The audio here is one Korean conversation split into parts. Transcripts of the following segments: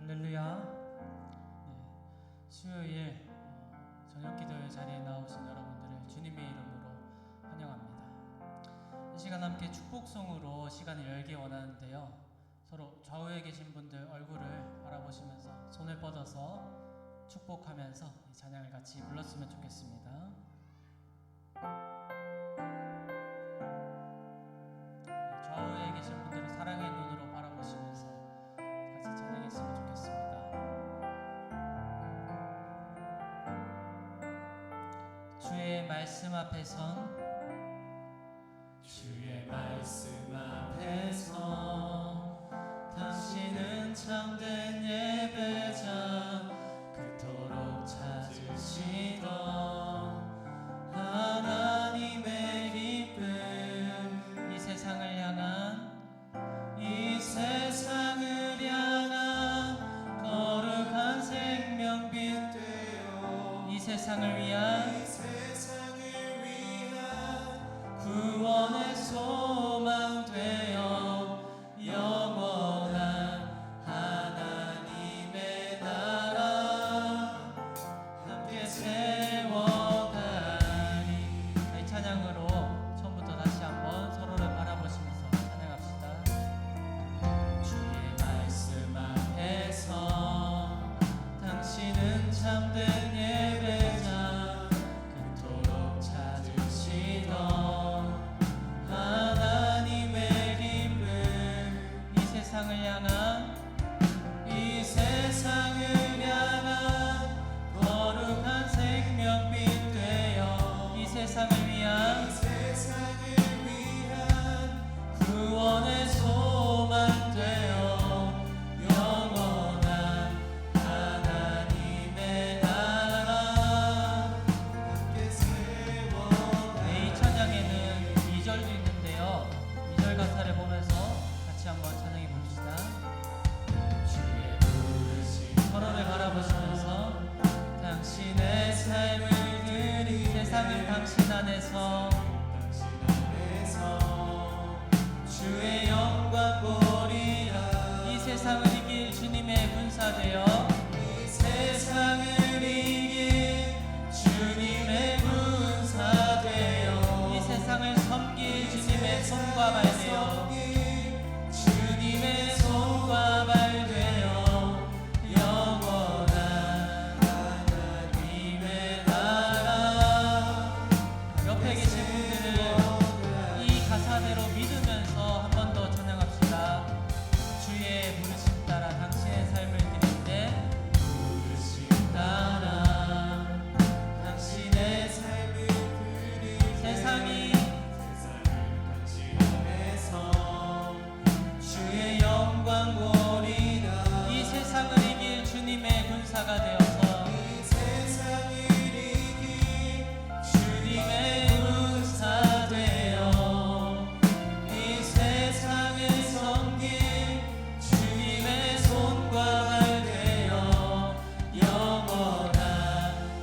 할렐루야. 수요일 저녁 기도회 자리에 나오신 여러분들을 주님의 이름으로 환영합니다. 이 시간 함께 축복송으로 시간을 열기 원하는데요. 서로 좌우에 계신 분들 얼굴을 바라보시면서 손을 뻗어서 축복하면서 이 찬양을 같이 불렀으면 좋겠습니다. 좌우에 계신 분들을 사랑의 눈으로 바라보시면서 같이 찬양했으면 좋겠습니다. 주의 말씀 앞에 선 주의 말씀 앞에 선 당신은 참된 예배자 그토록 찾으시던 하나님의 기쁨 이 세상을 향한 거룩한 생명빛 되어 이 세상을 위한 구원의 소망 되어 영원한 하나님의 나라 함께 세워가니 이 찬양으로 처음부터 다시 한번 서로를 바라보시면서 찬양합시다. 주의 말씀 앞에서 당신은 참된 예배자 그토록 찾으시던 이 세상을 향한 거룩한 생명빛 되어 이 세상을 위한 구원의 소망 되어 영원한 하나님의 나라 함께 세워. 이 찬양에는 2절도 있는데요. 2절 가사를 보면서 같이 한번 찬양해 봅시다. 주의 부르심 서로를 바라보시면서 당신의 삶을 드리 세상을 당신 안에서 주의 영광 보리라. 이 세상을 이길 주님의 군사 되어 이 세상을 이길 주님의 군사 되어 이 세상을 섬길 주님의 손과 발 되어 주님의 손과 발 되어 영원한 하나님의 나라. 옆에 계신 분들을 이 가사대로 믿으면서 한 번 더 찬양합시다. 주의 부르심 따라 당신의 삶을 드릴 때 부르심 따라 당신의 삶을 드릴 때 세상이 주의 영광 보리라. 이 세상을 이길 주님의 군사가 되어서 이 세상을 이길 주님의 군사 되어 이 세상을 섬길 주님의 손과 발 되어 영원한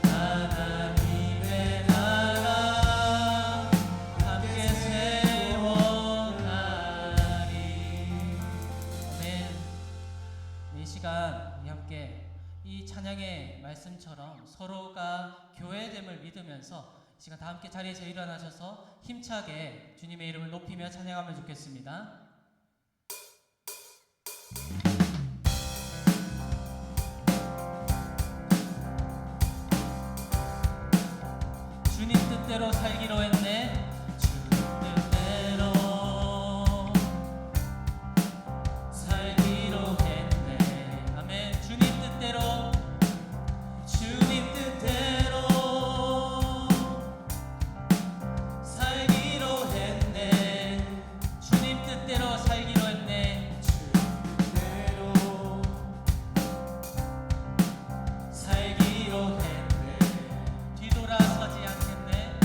하나님의 나라 함께 세워가리. 이 시간 우리 함께 이 찬양의 말씀처럼 서로가 교회됨을 믿으면서 이 시간 다 함께 자리에서 일어나셔서 힘차게 주님의 이름을 높이며 찬양하면 좋겠습니다. 주님 뜻대로 살기로 했네. 주님 뜻대로 살기로 했네. 아멘. 주님 뜻대로 살기로 했네. 주님 뜻대로 살기로 했네. 살기로 했네. 뒤돌아서지 않겠네.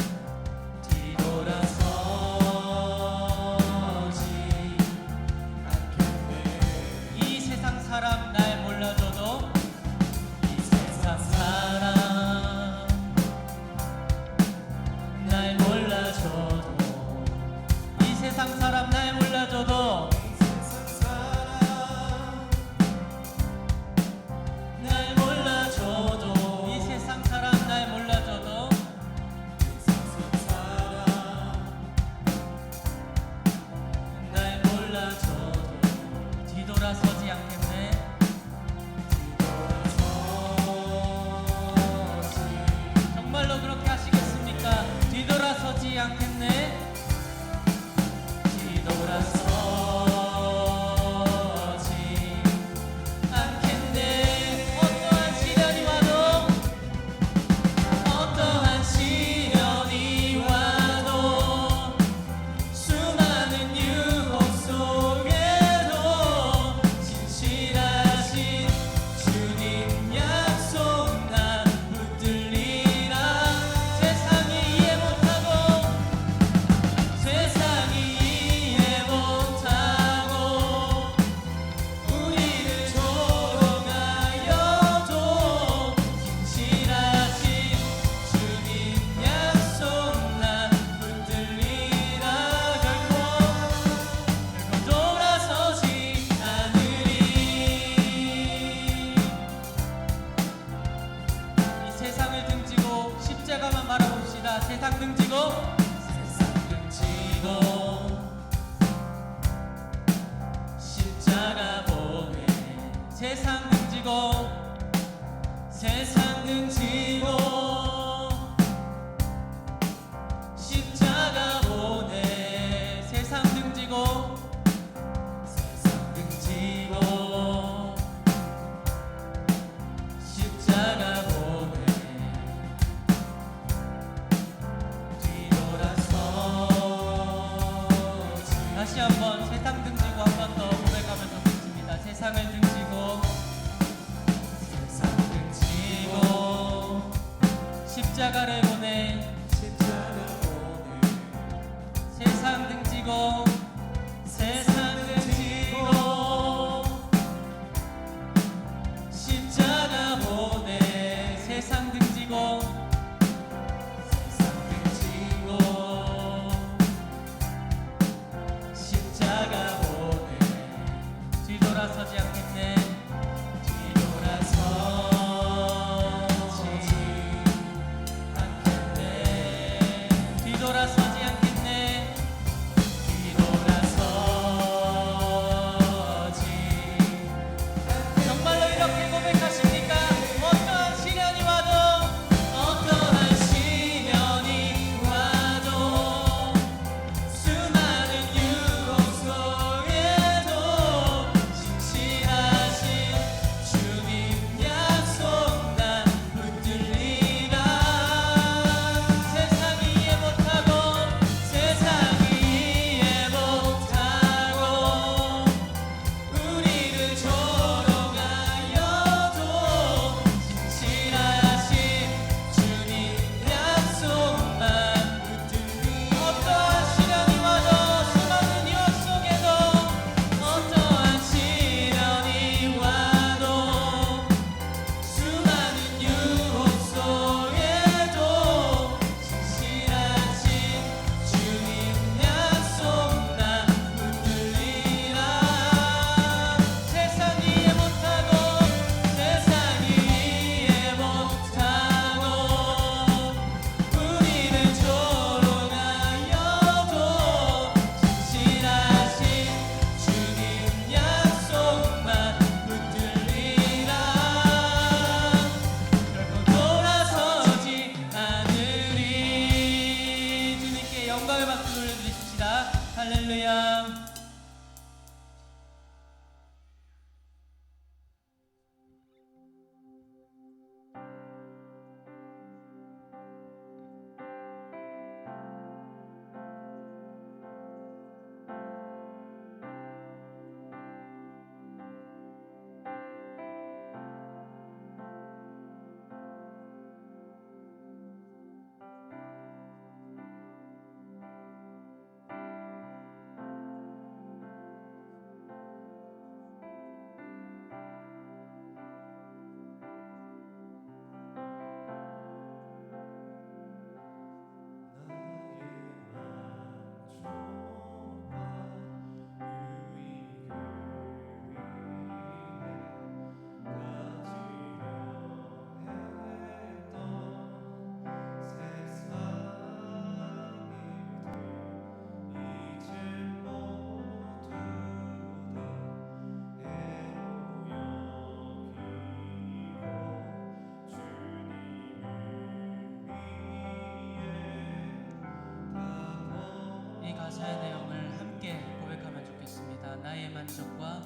나의 만족과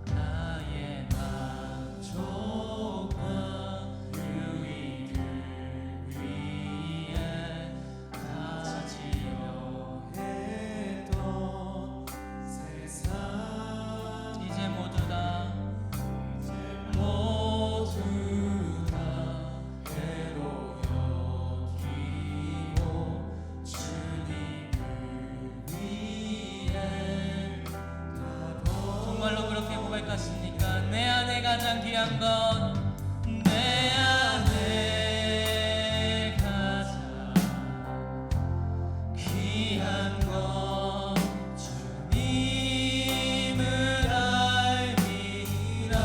나의 만족과 유익을 위해 가지려 했던 세상 이제 모두 다 해로 여기고 주님을 위해 정말로 그렇게 고백하십니까? 내 안에 가장 귀한 건 내 안에 가장 귀한 건 주님을 알미라.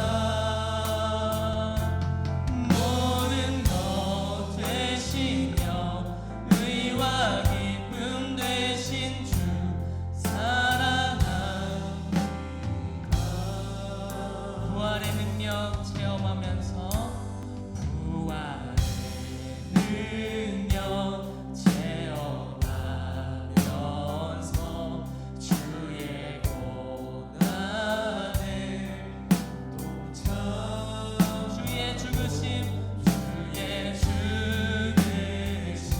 모든 것 되시며 의와 기쁨 되신 주 사랑합니다. 부활의 능력 체험하면서 부활의 능력 체험하면서 주의 고난에 동참 주의 죽으심 주의 죽으심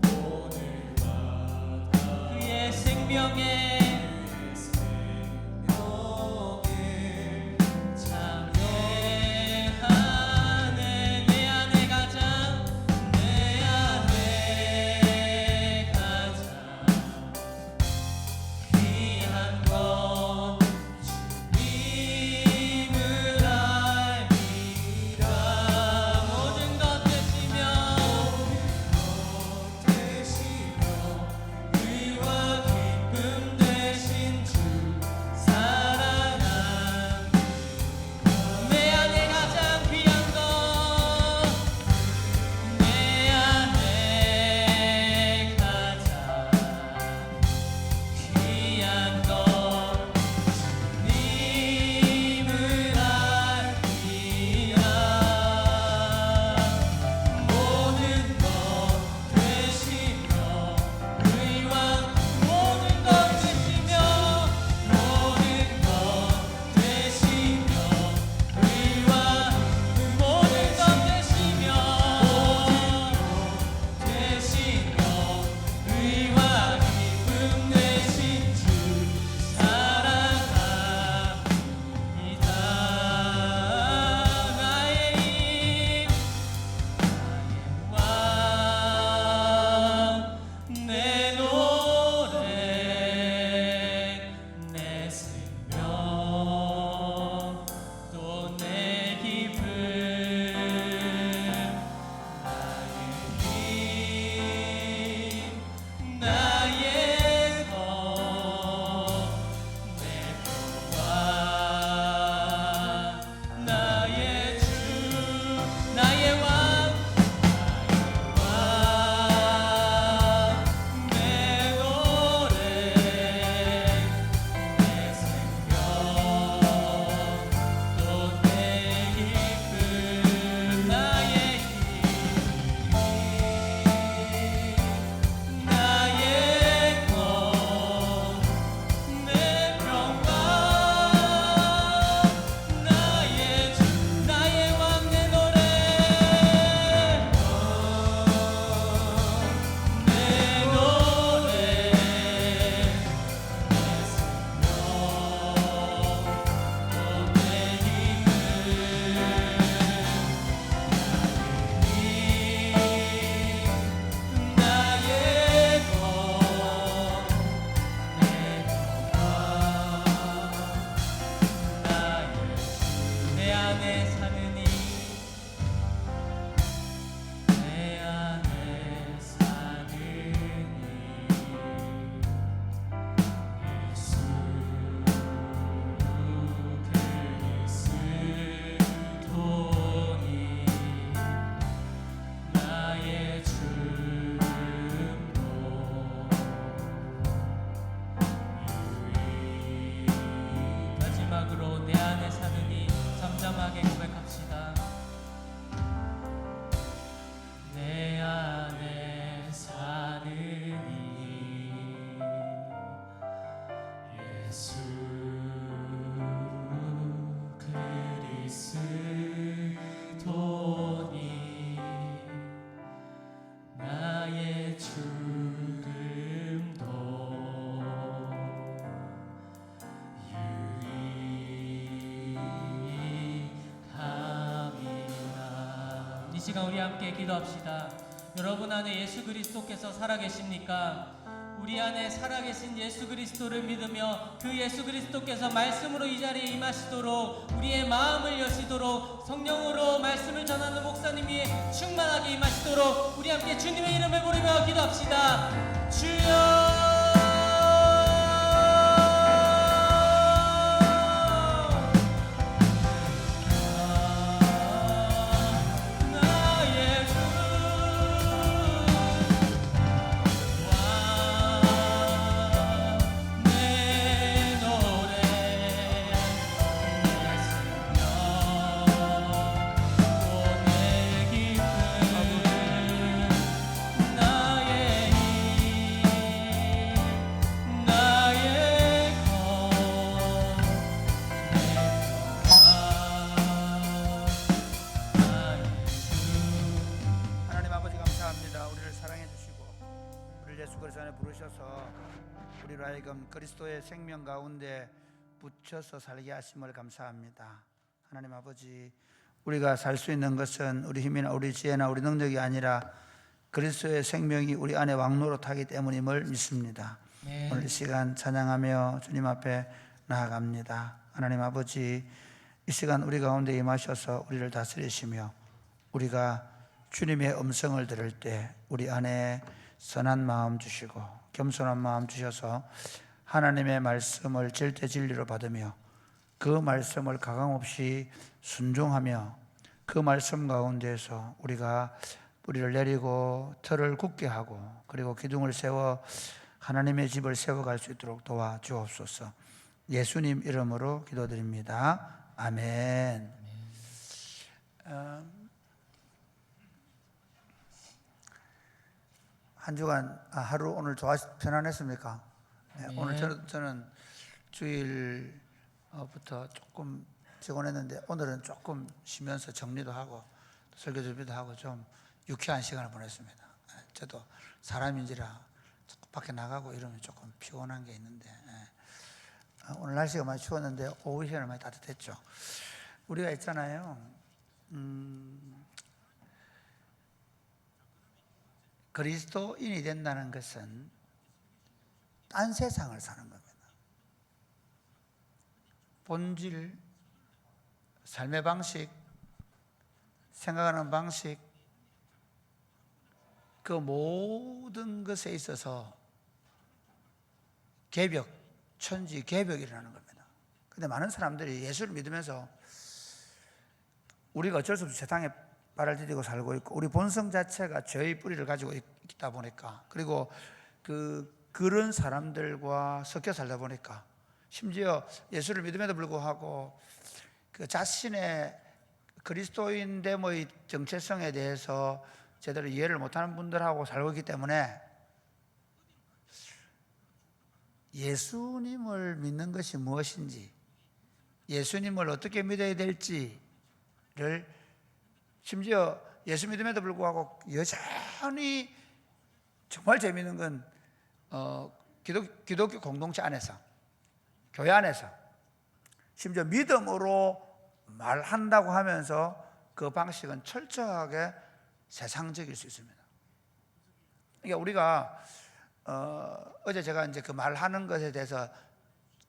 오늘 받아 그의 생명에 참여하리 시간 우리 함께 기도합시다. 여러분 안에 예수 그리스도께서 살아계십니까? 우리 안에 살아계신 예수 그리스도를 믿으며 그 예수 그리스도께서 말씀으로 이 자리에 임하시도록 우리의 마음을 여시도록 성령으로 말씀을 전하는 목사님이 충만하게 임하시도록 우리 함께 주님의 이름을 부르며 기도합시다. 주여 우리로 하여금 그리스도의 생명 가운데 붙여서 살게 하심을 감사합니다. 하나님 아버지, 우리가 살 수 있는 것은 우리 힘이나 우리 지혜나 우리 능력이 아니라 그리스도의 생명이 우리 안에 왕노릇하기 때문임을 믿습니다. 네. 오늘 이 시간 찬양하며 주님 앞에 나아갑니다. 하나님 아버지, 이 시간 우리 가운데 임하셔서 우리를 다스리시며 우리가 주님의 음성을 들을 때 우리 안에 선한 마음 주시고 겸손한 마음 주셔서 하나님의 말씀을 절대 진리로 받으며 그 말씀을 가감없이 순종하며 그 말씀 가운데서 우리가 뿌리를 내리고 틀을 굳게 하고 그리고 기둥을 세워 하나님의 집을 세워갈 수 있도록 도와주옵소서. 예수님 이름으로 기도드립니다. 아멘. 한 주간 하루 오늘 편안했습니까? 네. 오늘 저는 주일부터 조금 피곤했는데 오늘은 조금 쉬면서 정리도 하고 설교 준비도 하고 좀 유쾌한 시간을 보냈습니다. 저도 사람인지라 밖에 나가고 이러면 조금 피곤한 게 있는데 오늘 날씨가 많이 추웠는데 오후 시간은 많이 따뜻했죠. 우리가 있잖아요. 그리스도인이 된다는 것은 딴 세상을 사는 겁니다. 본질, 삶의 방식, 생각하는 방식, 그 모든 것에 있어서 개벽, 천지 개벽이 일어나는 겁니다. 그런데 많은 사람들이 예수를 믿으면서 우리가 어쩔 수 없이 세상에 발을 디디고 살고 있고 우리 본성 자체가 죄의 뿌리를 가지고 있다 보니까 그리고 그런 사람들과 섞여 살다 보니까 심지어 예수를 믿음에도 불구하고 그 자신의 그리스도인됨의 정체성에 대해서 제대로 이해를 못하는 분들하고 살고 있기 때문에 예수님을 믿는 것이 무엇인지 예수님을 어떻게 믿어야 될지를 심지어 예수 믿음에도 불구하고 여전히 정말 재미있는 건 기독교 공동체 안에서 교회 안에서 심지어 믿음으로 말한다고 하면서 그 방식은 철저하게 세상적일 수 있습니다. 그러니까 우리가 어제 제가 이제 그 말하는 것에 대해서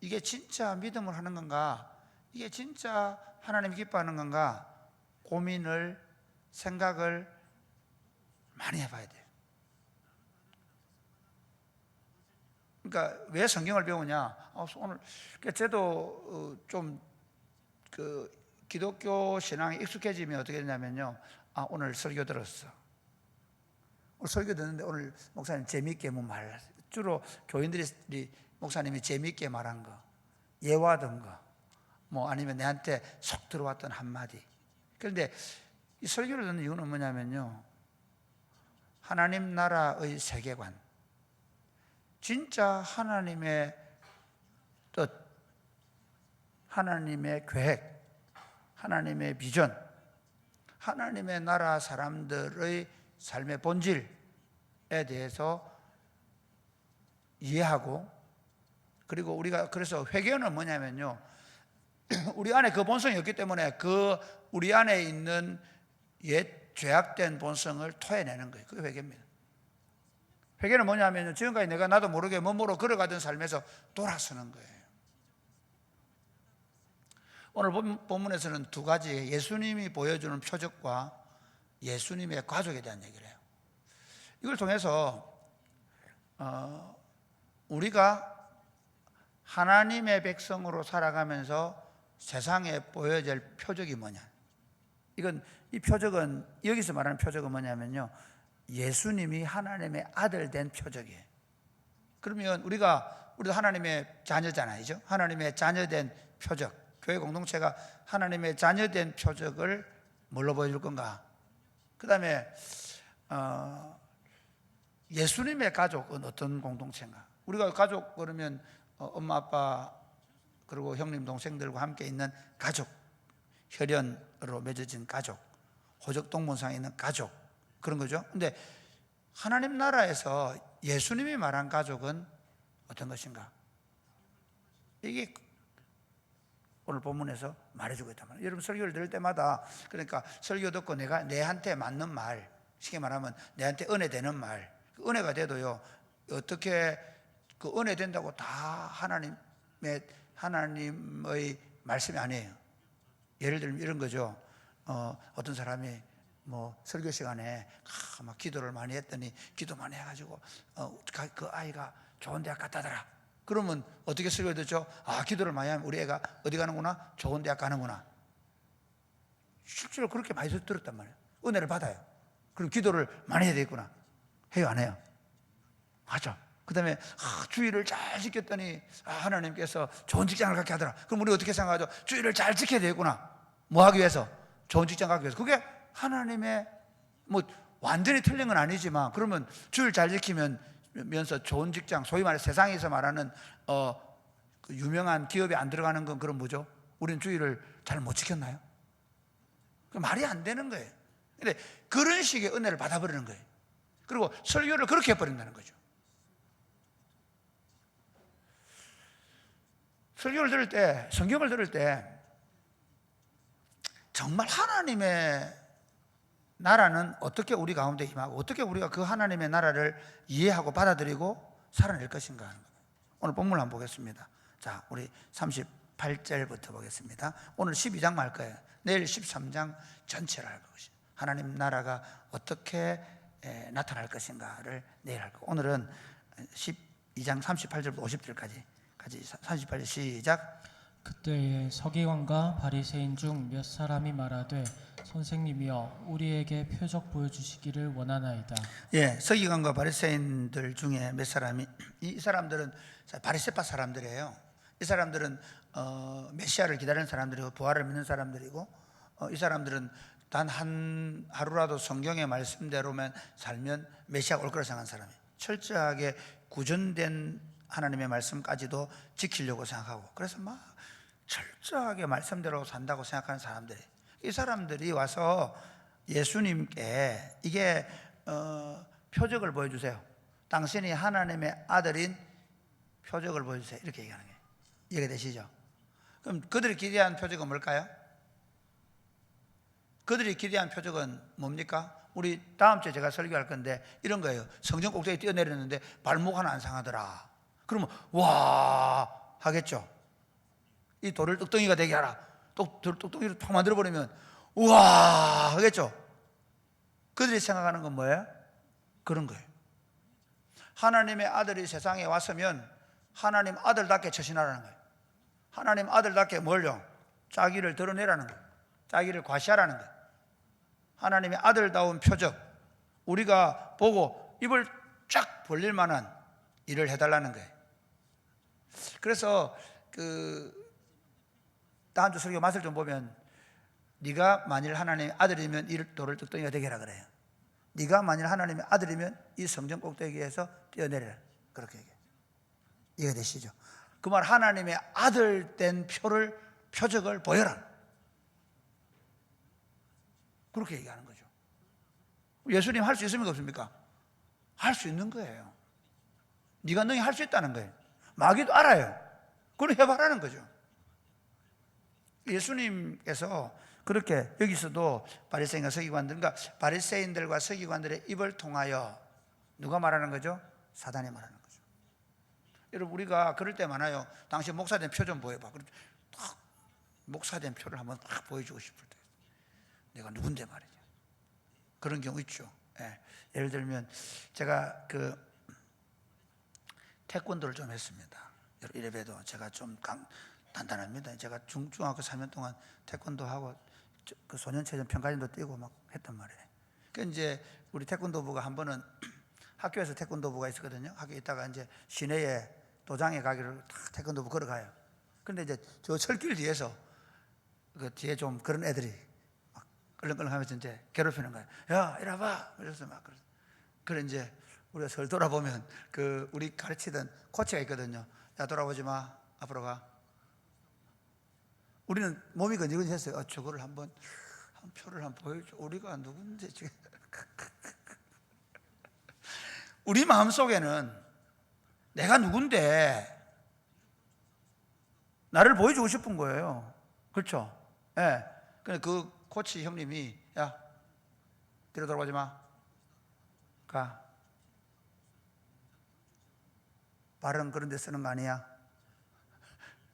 이게 진짜 믿음을 하는 건가 이게 진짜 하나님이 기뻐하는 건가 고민을 생각을 많이 해봐야 돼요. 그러니까 왜 성경을 배우냐? 오늘 저도 좀 그 기독교 신앙에 익숙해지면 어떻게 되냐면요. 오늘 설교 들었어. 오늘 설교 듣는데 오늘 목사님 재미있게 뭐 말 주로 교인들이 목사님이 재미있게 말한 거, 예화든 거, 뭐 아니면 내한테 속 들어왔던 한마디. 그런데 이 설교를 듣는 이유는 뭐냐면요. 하나님 나라의 세계관, 진짜 하나님의 뜻, 하나님의 계획, 하나님의 비전, 하나님의 나라 사람들의 삶의 본질에 대해서 이해하고 그리고 우리가 그래서 회개는 뭐냐면요. 우리 안에 그 본성이 없기 때문에 그 우리 안에 있는 옛 죄악된 본성을 토해내는 거예요. 그게 회개입니다. 회개는 뭐냐면 지금까지 내가 나도 모르게 몸으로 걸어가던 삶에서 돌아서는 거예요. 오늘 본문에서는 두 가지 예수님이 보여주는 표적과 예수님의 가족에 대한 얘기를 해요. 이걸 통해서 우리가 하나님의 백성으로 살아가면서 세상에 보여질 표적이 뭐냐. 이 표적은, 여기서 말하는 표적은 뭐냐면요, 예수님이 하나님의 아들 된 표적이에요. 그러면 우리도 하나님의 자녀잖아요. 하나님의 자녀된 표적. 교회 공동체가 하나님의 자녀된 표적을 뭘로 보여줄 건가? 그 다음에 예수님의 가족은 어떤 공동체인가? 우리가 가족 그러면 엄마 아빠 그리고 형님 동생들과 함께 있는 가족, 혈연으로 맺어진 가족, 호적 동문상에 있는 가족, 그런 거죠. 근데 하나님 나라에서 예수님이 말한 가족은 어떤 것인가? 이게 오늘 본문에서 말해주고 있단 말이에요. 여러분 설교를 들을 때마다, 그러니까 설교 듣고 내가 내한테 맞는 말, 쉽게 말하면 내한테 은혜 되는 말, 은혜가 돼도요, 어떻게 그 은혜 된다고 다 하나님의 말씀이 아니에요. 예를 들면 이런 거죠. 어떤 사람이 뭐 설교 시간에 막 기도를 많이 했더니, 기도 많이 해가지고 그 아이가 좋은 대학 갔다더라. 그러면 어떻게 설교 듣죠? 기도를 많이 하면 우리 애가 어디 가는구나? 좋은 대학 가는구나. 실제로 그렇게 많이 들었단 말이에요. 은혜를 받아요. 그럼 기도를 많이 해야 되겠구나. 해요, 안 해요? 하죠. 그 다음에 주의를 잘 지켰더니 하나님께서 좋은 직장을 갖게 하더라. 그럼 우리 어떻게 생각하죠? 주의를 잘 지켜야 되겠구나. 뭐 하기 위해서? 좋은 직장 갖기 위해서. 그게 하나님의, 뭐 완전히 틀린 건 아니지만, 그러면 주의를 잘 지키면서 좋은 직장, 소위 말해 세상에서 말하는 그 유명한 기업에 안 들어가는 건 그런 뭐죠? 우리는 주의를 잘 못 지켰나요? 그 말이 안 되는 거예요. 근데 그런 식의 은혜를 받아버리는 거예요. 그리고 설교를 그렇게 해버린다는 거죠. 설교를 들을 때, 성경을 들을 때 정말 하나님의 나라는 어떻게 우리 가운데 임하고 어떻게 우리가 그 하나님의 나라를 이해하고 받아들이고 살아낼 것인가 하는 거예요. 오늘 본문을 한번 보겠습니다. 자, 우리 38절부터 보겠습니다. 오늘 12장 말 거예요. 내일 13장 전체를 할 것이에요. 하나님 나라가 어떻게 나타날 것인가를 내일 할 거고, 오늘은 12장 38절부터 50절까지 38절 시작. 그때에 서기관과 바리새인 중 몇 사람이 말하되 선생님이여 우리에게 표적 보여주시기를 원하나이다. 예, 서기관과 바리새인들 중에 몇 사람이, 이 사람들은 바리새파 사람들이에요. 이 사람들은 메시아를 기다리는 사람들이고 부활을 믿는 사람들이고, 이 사람들은 단 한 하루라도 성경의 말씀대로만 살면 메시아가 올 거라 생각하는 사람이에요. 철저하게 구전된 하나님의 말씀까지도 지키려고 생각하고, 그래서 막 철저하게 말씀대로 산다고 생각하는 사람들이, 이 사람들이 와서 예수님께 이게 표적을 보여주세요. 당신이 하나님의 아들인 표적을 보여주세요. 이렇게 얘기하는 거예요. 이해가 되시죠? 그럼 그들이 기대한 표적은 뭘까요? 그들이 기대한 표적은 뭡니까? 우리 다음 주에 제가 설교할 건데 이런 거예요. 성전 꼭대기에 뛰어내렸는데 발목 하나 안 상하더라. 그러면 와 하겠죠. 이 돌을 떡덩이가 되게 하라. 떡덩이를 팍 만들어버리면 우와 하겠죠. 그들이 생각하는 건 뭐예요? 그런 거예요. 하나님의 아들이 세상에 왔으면 하나님 아들답게 처신하라는 거예요. 하나님 아들답게 뭘요? 자기를 드러내라는 거예요. 자기를 과시하라는 거예요. 하나님의 아들다운 표적, 우리가 보고 입을 쫙 벌릴 만한 일을 해달라는 거예요. 그래서 다음 주 설교 맛을 좀 보면, 네가 만일 하나님의 아들이면 이 돌을 떡덩이가 되게 하라 그래요. 네가 만일 하나님의 아들이면 이 성전 꼭대기에서 뛰어내려라, 그렇게 얘기해요. 이해가 되시죠? 그 말, 하나님의 아들 된 표적을 보여라, 그렇게 얘기하는 거죠. 예수님 할 수 있습니까 없습니까? 할 수 있는 거예요. 네가 너희 할 수 있다는 거예요. 마귀도 알아요. 그걸 해봐라는 거죠. 예수님께서 그렇게 여기서도 바리새인과 서기관들, 그러니까 바리새인들과 서기관들의 입을 통하여 누가 말하는 거죠? 사단이 말하는 거죠. 여러분, 우리가 그럴 때 많아요. 당신 목사된 표 좀 보여봐. 딱 목사된 표를 한번 딱 보여주고 싶을 때, 내가 누군데 말이죠. 그런 경우 있죠. 예. 예를 들면 제가 태권도를 좀 했습니다. 이래봬도 제가 좀 단단합니다. 제가 중학교 4년 동안 태권도 하고 그 소년체전 평가전도 뛰고 막 했단 말이에요. 그 이제 우리 태권도부가 한 번은 학교에서 태권도부가 있었거든요. 학교에 있다가 이제 시내에 도장에 가기를 탁 태권도부 걸어가요. 그런데 이제 저 철길 뒤에서 그 뒤에 좀 그런 애들이 막 끌렁끌렁하면서 이제 괴롭히는 거예요. 야, 이리 와봐. 그래서 막 그래 이제 우리가 설 돌아보면 그 우리 가르치던 코치가 있거든요. 야, 돌아보지 마. 앞으로 가. 우리는 몸이 건지건지했어요. 저거를 한 표를 한번 보여줘. 우리가 누군지 지금. 우리 마음속에는 내가 누군데 나를 보여주고 싶은 거예요. 그렇죠? 예. 네. 근데 그 코치 형님이 야, 뒤로 돌아보지 마. 가. 발은 그런 데 쓰는 거 아니야.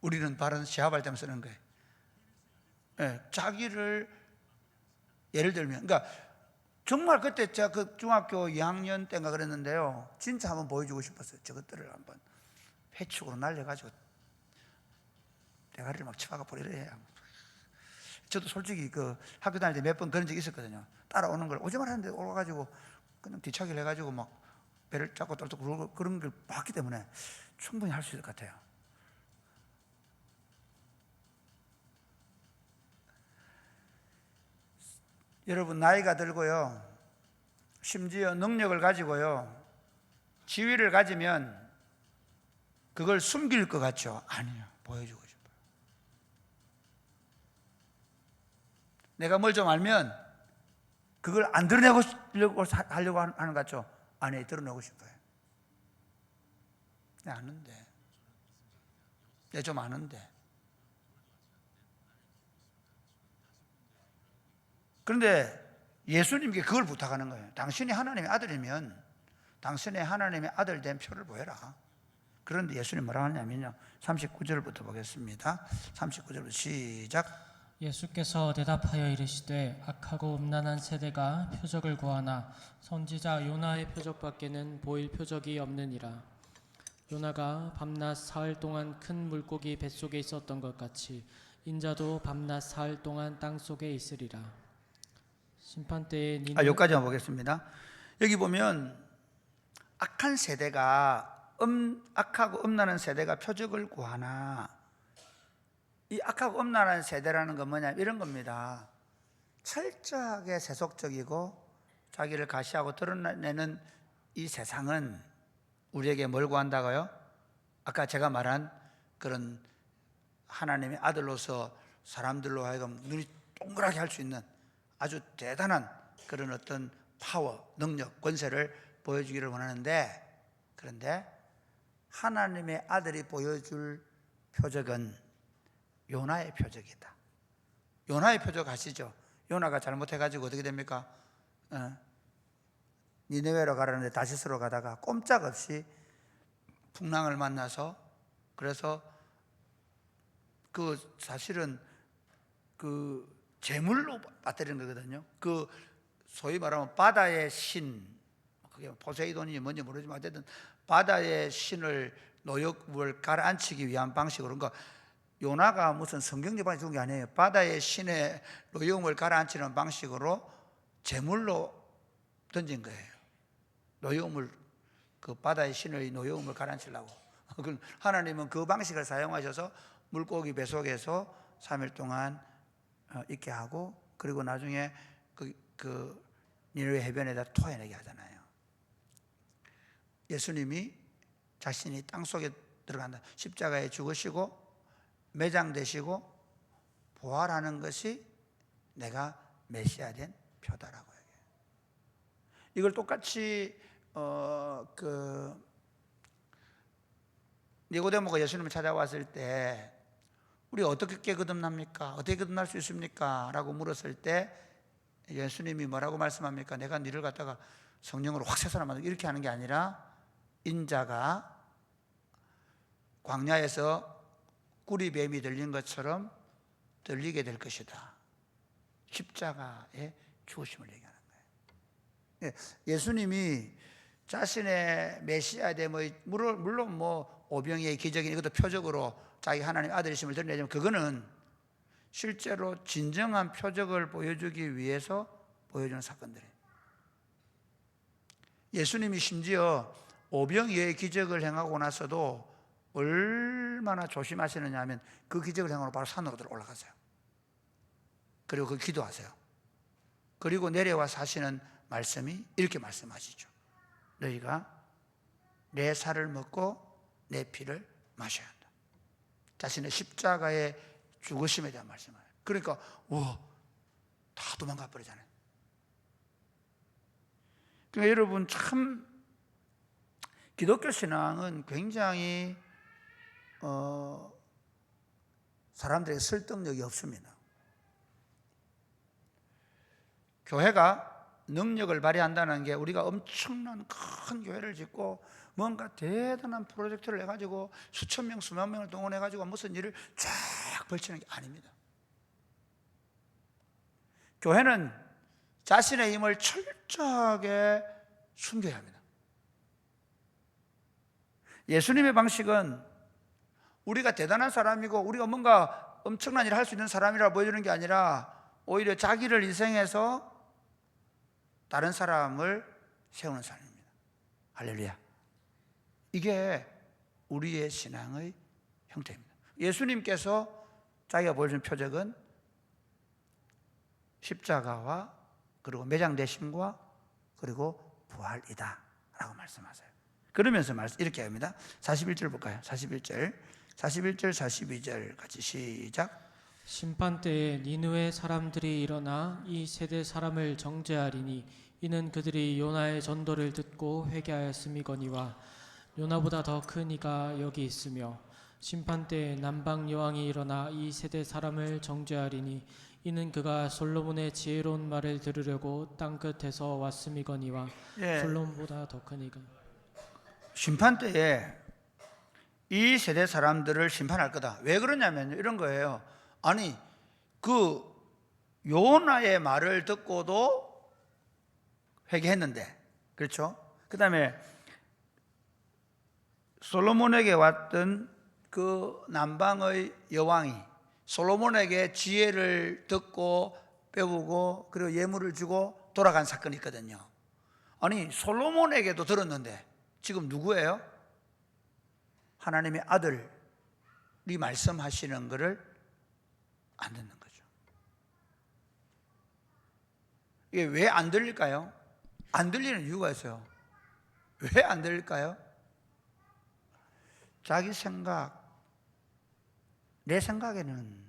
우리는 발은 시합할 때만 쓰는 거예요. 네, 자기를 예를 들면, 그러니까 정말 그때 제가 그 중학교 2학년 때인가 그랬는데요. 진짜 한번 보여주고 싶었어요. 저것들을 한번 회축으로 날려가지고 대가리를 막 쳐박아 버리래. 저도 솔직히 그 학교 다닐 때 몇 번 그런 적이 있었거든요. 따라오는 걸 오지 말았는데 올라가지고 그냥 뒤차기를 해가지고 막 배를 잡고 떨떡 굴고 그런 걸 봤기 때문에 충분히 할 수 있을 것 같아요. 여러분, 나이가 들고요, 심지어 능력을 가지고요, 지위를 가지면 그걸 숨길 것 같죠? 아니요, 보여주고 싶어요. 내가 뭘 좀 알면 그걸 안 드러내고 하려고 하는 것 같죠? 아니, 드러내고 싶어요. 내가 아는데, 내가 좀 아는데. 그런데 예수님께 그걸 부탁하는 거예요. 당신이 하나님의 아들이면 당신의 하나님의 아들 된 표를 보여라. 그런데 예수님 뭐라 하냐면요, 39절부터 보겠습니다. 39절부터 시작. 예수께서 대답하여 이르시되 악하고 음란한 세대가 표적을 구하나 선지자 요나의 표적밖에는 보일 표적이 없느니라. 요나가 밤낮 사흘 동안 큰 물고기 뱃속에 있었던 것 같이 인자도 밤낮 사흘 동안 땅속에 있으리라. 심판때에 니는 여기까지만 보겠습니다. 여기 보면 악한 세대가 악하고 음란한 세대가 표적을 구하나, 이 악하고 음란한 세대라는 건 뭐냐, 이런 겁니다. 철저하게 세속적이고 자기를 가시하고 드러내는 이 세상은 우리에게 뭘 구한다고요? 아까 제가 말한 그런 하나님의 아들로서 사람들로 하여금 눈이 동그랗게 할 수 있는 아주 대단한 그런 어떤 파워, 능력, 권세를 보여주기를 원하는데, 그런데 하나님의 아들이 보여줄 표적은 요나의 표적이다. 요나의 표적 아시죠? 요나가 잘못해가지고 어떻게 됩니까? 니네웨로 가라는데 다시스로 가다가 꼼짝없이 풍랑을 만나서, 그래서 그 사실은 그 제물로 빠뜨리는 거거든요. 그 소위 말하면 바다의 신, 그게 포세이돈이 뭔지 모르지만 어쨌든 바다의 신을 노역을 가라앉히기 위한 방식으로, 그러니까 요나가 무슨 성경제방에 죽은 게 아니에요. 바다의 신의 노여움을 가라앉히는 방식으로 제물로 던진 거예요. 노여움을, 그 바다의 신의 노여움을 가라앉히려고. 하나님은 그 방식을 사용하셔서 물고기 뱃속에서 3일 동안 있게 하고, 그리고 나중에 그 니느웨 해변에다 토해내게 하잖아요. 예수님이 자신이 땅속에 들어간다, 십자가에 죽으시고 매장되시고 부활하는 것이 내가 메시아 된 표다라고 얘기해요. 이걸 똑같이 니고데모가 예수님을 찾아왔을 때 우리가 어떻게 거듭납니까? 어떻게 거듭날 수 있습니까? 라고 물었을 때 예수님이 뭐라고 말씀합니까? 내가 너를 갖다가 성령으로 확 세사람 만들고 이렇게 하는 게 아니라 인자가 광야에서 꾸리뱀이 들린 것처럼 들리게 될 것이다. 십자가의 죽으심을 얘기하는 거예요. 예수님이 자신의 메시아됨의 물론 뭐 오병이의 기적인 이것도 표적으로 자기 하나님 아들이심을 드러내지만 그거는 실제로 진정한 표적을 보여주기 위해서 보여주는 사건들이에요. 예수님이 심지어 오병이의 기적을 행하고 나서도 얼마나 조심하시느냐 하면 그 기적을 행하고 바로 산으로 올라가세요. 그리고 그 기도하세요. 그리고 내려와서 하시는 말씀이 이렇게 말씀하시죠. 너희가 내 살을 먹고 내 피를 마셔야 한다. 자신의 십자가의 죽으심에 대한 말씀을. 그러니까 다 도망가 버리잖아요. 그러니까 여러분 참 기독교 신앙은 굉장히 사람들에게 설득력이 없습니다. 교회가 능력을 발휘한다는 게 우리가 엄청난 큰 교회를 짓고 뭔가 대단한 프로젝트를 해가지고 수천 명, 수만 명을 동원해가지고 무슨 일을 쫙 벌치는 게 아닙니다. 교회는 자신의 힘을 철저하게 숨겨야 합니다. 예수님의 방식은 우리가 대단한 사람이고 우리가 뭔가 엄청난 일을 할 수 있는 사람이라 보여주는 게 아니라 오히려 자기를 희생해서 다른 사람을 세우는 삶입니다. 할렐루야. 이게 우리의 신앙의 형태입니다. 예수님께서 자기가 보여준 표적은 십자가와 그리고 매장되심과 그리고 부활이다 라고 말씀하세요. 그러면서 이렇게 합니다. 41절 볼까요? 41절, 42절 같이 시작. 심판 때에 니느웨 사람들이 일어나 이 세대 사람을 정죄하리니 이는 그들이 요나의 전도를 듣고 회개하였음이거니와 요나보다 더 큰 이가 여기 있으며 심판 때에 남방 여왕이 일어나 이 세대 사람을 정죄하리니 이는 그가 솔로몬의 지혜로운 말을 들으려고 땅 끝에서 왔음이거니와 솔로몬보다 더 큰 이가. 심판 때에 이 세대 사람들을 심판할 거다. 왜 그러냐면 이런 거예요. 아니 그 요나의 말을 듣고도 회개했는데, 그렇죠? 그 다음에 솔로몬에게 왔던 그 남방의 여왕이 솔로몬에게 지혜를 듣고 배우고 그리고 예물을 주고 돌아간 사건이 있거든요. 아니 솔로몬에게도 들었는데 지금 누구예요? 하나님의 아들이 말씀하시는 것을 안 듣는 거죠. 이게 왜 안 들릴까요? 안 들리는 이유가 있어요. 왜 안 들릴까요? 자기 생각, 내 생각에는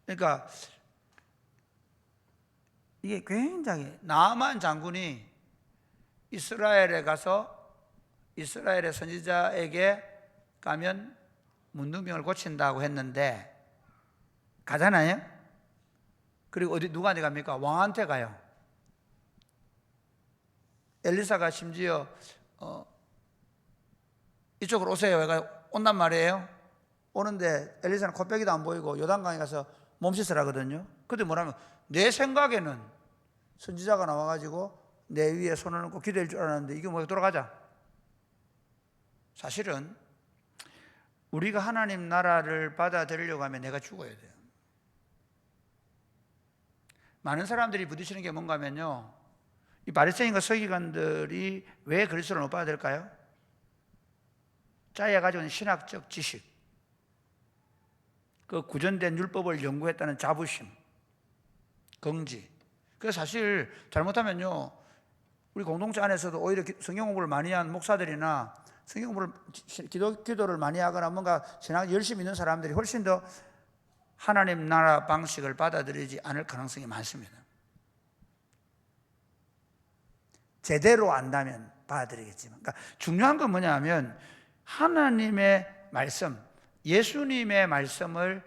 그러니까 이게 굉장히 나아만 장군이 이스라엘에 가서 이스라엘의 선지자에게 가면 문둥병을 고친다고 했는데 가잖아요. 그리고 누구한테 갑니까? 왕한테 가요. 엘리사가 심지어 이쪽으로 오세요. 얘가 온단 말이에요. 오는데 엘리사는 코빼기도 안 보이고 요단강에 가서 몸 씻으라거든요. 근데 뭐라면 내 생각에는 선지자가 나와가지고 내 위에 손을 얹고 기도할 줄 알았는데 이게 뭐야? 돌아가자. 사실은 우리가 하나님 나라를 받아들이려고 하면 내가 죽어야 돼요. 많은 사람들이 부딪히는 게 뭔가 하면요, 이 바리새인과 서기관들이 왜 그리스도를 못 받아들일까요? 자기가 가지고 있는 신학적 지식, 그 구전된 율법을 연구했다는 자부심, 긍지. 그래서 사실 잘못하면요, 우리 공동체 안에서도 오히려 성경 공부를 많이 한 목사들이나 성경 공부를 기도를 많이 하거나 뭔가 신앙 열심히 있는 사람들이 훨씬 더 하나님 나라 방식을 받아들이지 않을 가능성이 많습니다. 제대로 안다면 받아들이겠지만, 그러니까 중요한 건 뭐냐면 하나님의 말씀, 예수님의 말씀을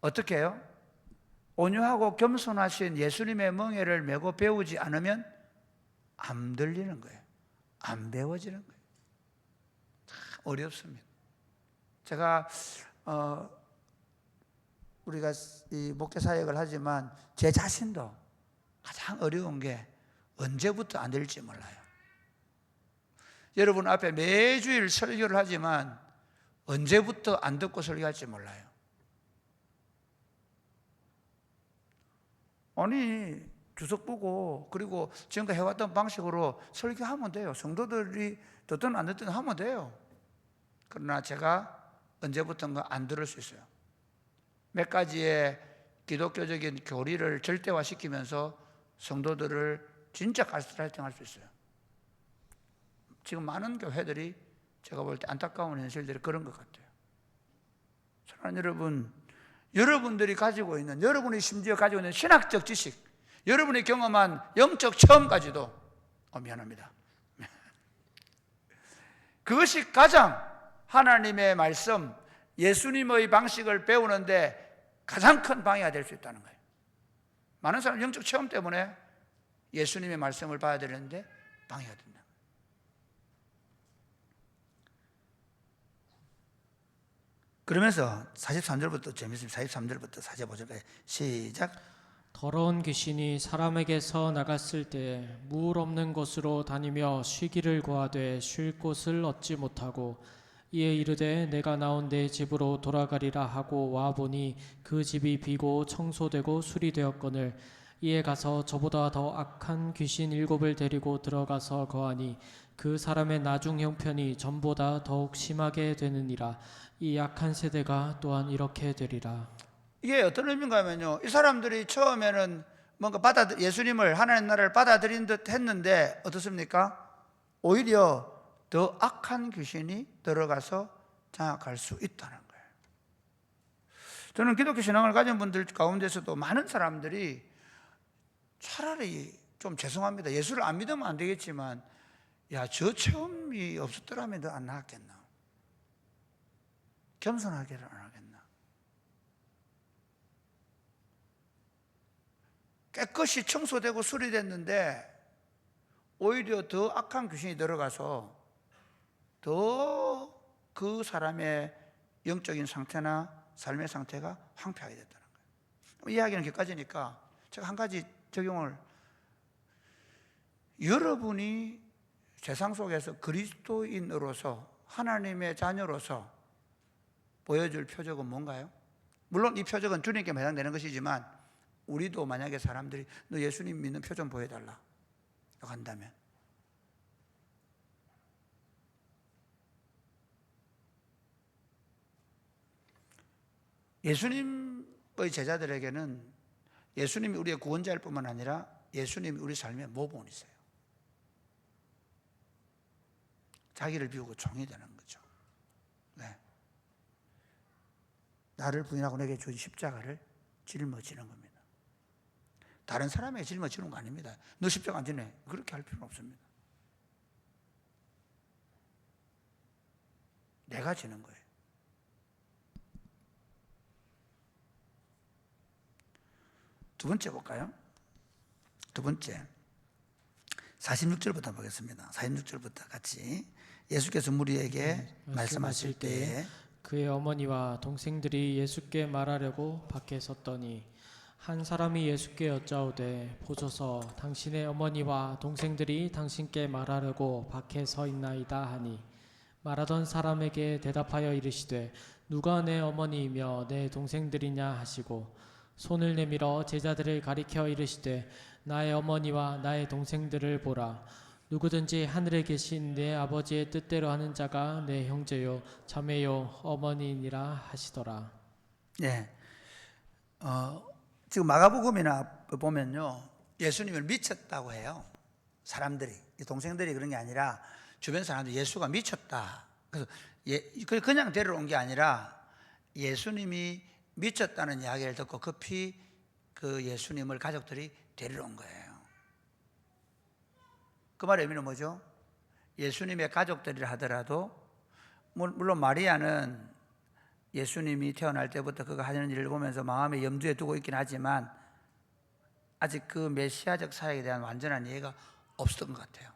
어떻게 해요? 온유하고 겸손하신 예수님의 멍에를 메고 배우지 않으면 안 들리는 거예요. 안 배워지는 거예요. 참 어렵습니다. 제가 우리가 이 목회 사역을 하지만 제 자신도 가장 어려운 게 언제부터 안 될지 몰라요. 여러분 앞에 매주일 설교를 하지만 언제부터 안 듣고 설교할지 몰라요. 아니 주석 보고 그리고 지금까지 해왔던 방식으로 설교하면 돼요. 성도들이 듣든 안 듣든 하면 돼요. 그러나 제가 언제부턴가 안 들을 수 있어요. 몇 가지의 기독교적인 교리를 절대화시키면서 성도들을 진짜 가스라이팅할 수 있어요. 지금 많은 교회들이 제가 볼 때 안타까운 현실들이 그런 것 같아요. 사랑하는 여러분, 여러분들이 가지고 있는, 여러분이 심지어 가지고 있는 신학적 지식, 여러분이 경험한 영적 체험까지도 미안합니다. 그것이 가장 하나님의 말씀, 예수님의 방식을 배우는데 가장 큰 방해가 될 수 있다는 거예요. 많은 사람 영적 체험 때문에 예수님의 말씀을 봐야 되는데 방해가 된다. 그러면서 43절부터 재밌습니다. 43절부터 45절까지 시작. 더러운 귀신이 사람에게서 나갔을 때 물 없는 곳으로 다니며 쉬기를 구하되 쉴 곳을 얻지 못하고 이에 이르되 내가 나온 내 집으로 돌아가리라 하고 와보니 그 집이 비고 청소되고 수리되었거늘 이에 가서 저보다 더 악한 귀신 7을 데리고 들어가서 거하니 그 사람의 나중 형편이 전보다 더욱 심하게 되느니라. 이 악한 세대가 또한 이렇게 되리라. 이게 어떤 의미인가 하면요, 이 사람들이 처음에는 뭔가 예수님을 하나님 나라를 받아들인 듯 했는데 어떻습니까? 오히려 더 악한 귀신이 들어가서 장악할 수 있다는 거예요. 저는 기독교 신앙을 가진 분들 가운데서도 많은 사람들이 차라리 좀 죄송합니다, 예수를 안 믿으면 안 되겠지만 야, 저 체험이 없었더라면 더 안 나았겠나, 겸손하게를 안 하겠나. 깨끗이 청소되고 수리됐는데 오히려 더 악한 귀신이 들어가서 더 그 사람의 영적인 상태나 삶의 상태가 황폐하게 됐다는 거예요. 이야기는 여기까지니까 제가 한 가지 적용을, 여러분이 세상 속에서 그리스도인으로서 하나님의 자녀로서 보여줄 표적은 뭔가요? 물론 이 표적은 주님께 해당되는 것이지만 우리도 만약에 사람들이 너 예수님 믿는 표 좀 보여달라 한다면 예수님의 제자들에게는 예수님이 우리의 구원자일 뿐만 아니라 예수님이 우리 삶의 모본이세요. 자기를 비우고 종이 되는 거죠. 네. 나를 부인하고 내게 주신 십자가를 짊어지는 겁니다. 다른 사람에게 짊어지는 거 아닙니다. 너 십자가 안 지네, 그렇게 할 필요는 없습니다. 내가 지는 거예요. 두 번째 볼까요? 두 번째 46절부터 보겠습니다. 46절부터 같이. 예수께서 무리에게 말씀하실 때에 그의 어머니와 동생들이 예수께 말하려고 밖에 섰더니 한 사람이 예수께 여짜오되 보소서 당신의 어머니와 동생들이 당신께 말하려고 밖에 서 있나이다 하니 말하던 사람에게 대답하여 이르시되 누가 내 어머니이며 내 동생들이냐 하시고 손을 내밀어 제자들을 가리켜 이르시되 나의 어머니와 나의 동생들을 보라. 누구든지 하늘에 계신 내 아버지의 뜻대로 하는 자가 내 형제요 자매요 어머니니라 하시더라. 예. 지금 마가복음이나 보면요, 예수님을 미쳤다고 해요. 사람들이, 동생들이 그런 게 아니라 주변 사람들이 예수가 미쳤다. 그래서 그냥 데려온 게 아니라 예수님이 미쳤다는 이야기를 듣고 급히 그 예수님을 가족들이 데리러 온 거예요. 그 말의 의미는 뭐죠? 예수님의 가족들이라 하더라도, 물론 마리아는 예수님이 태어날 때부터 그가 하는 일을 보면서 마음에 염두에 두고 있긴 하지만 아직 그 메시아적 사역에 대한 완전한 이해가 없었던 것 같아요.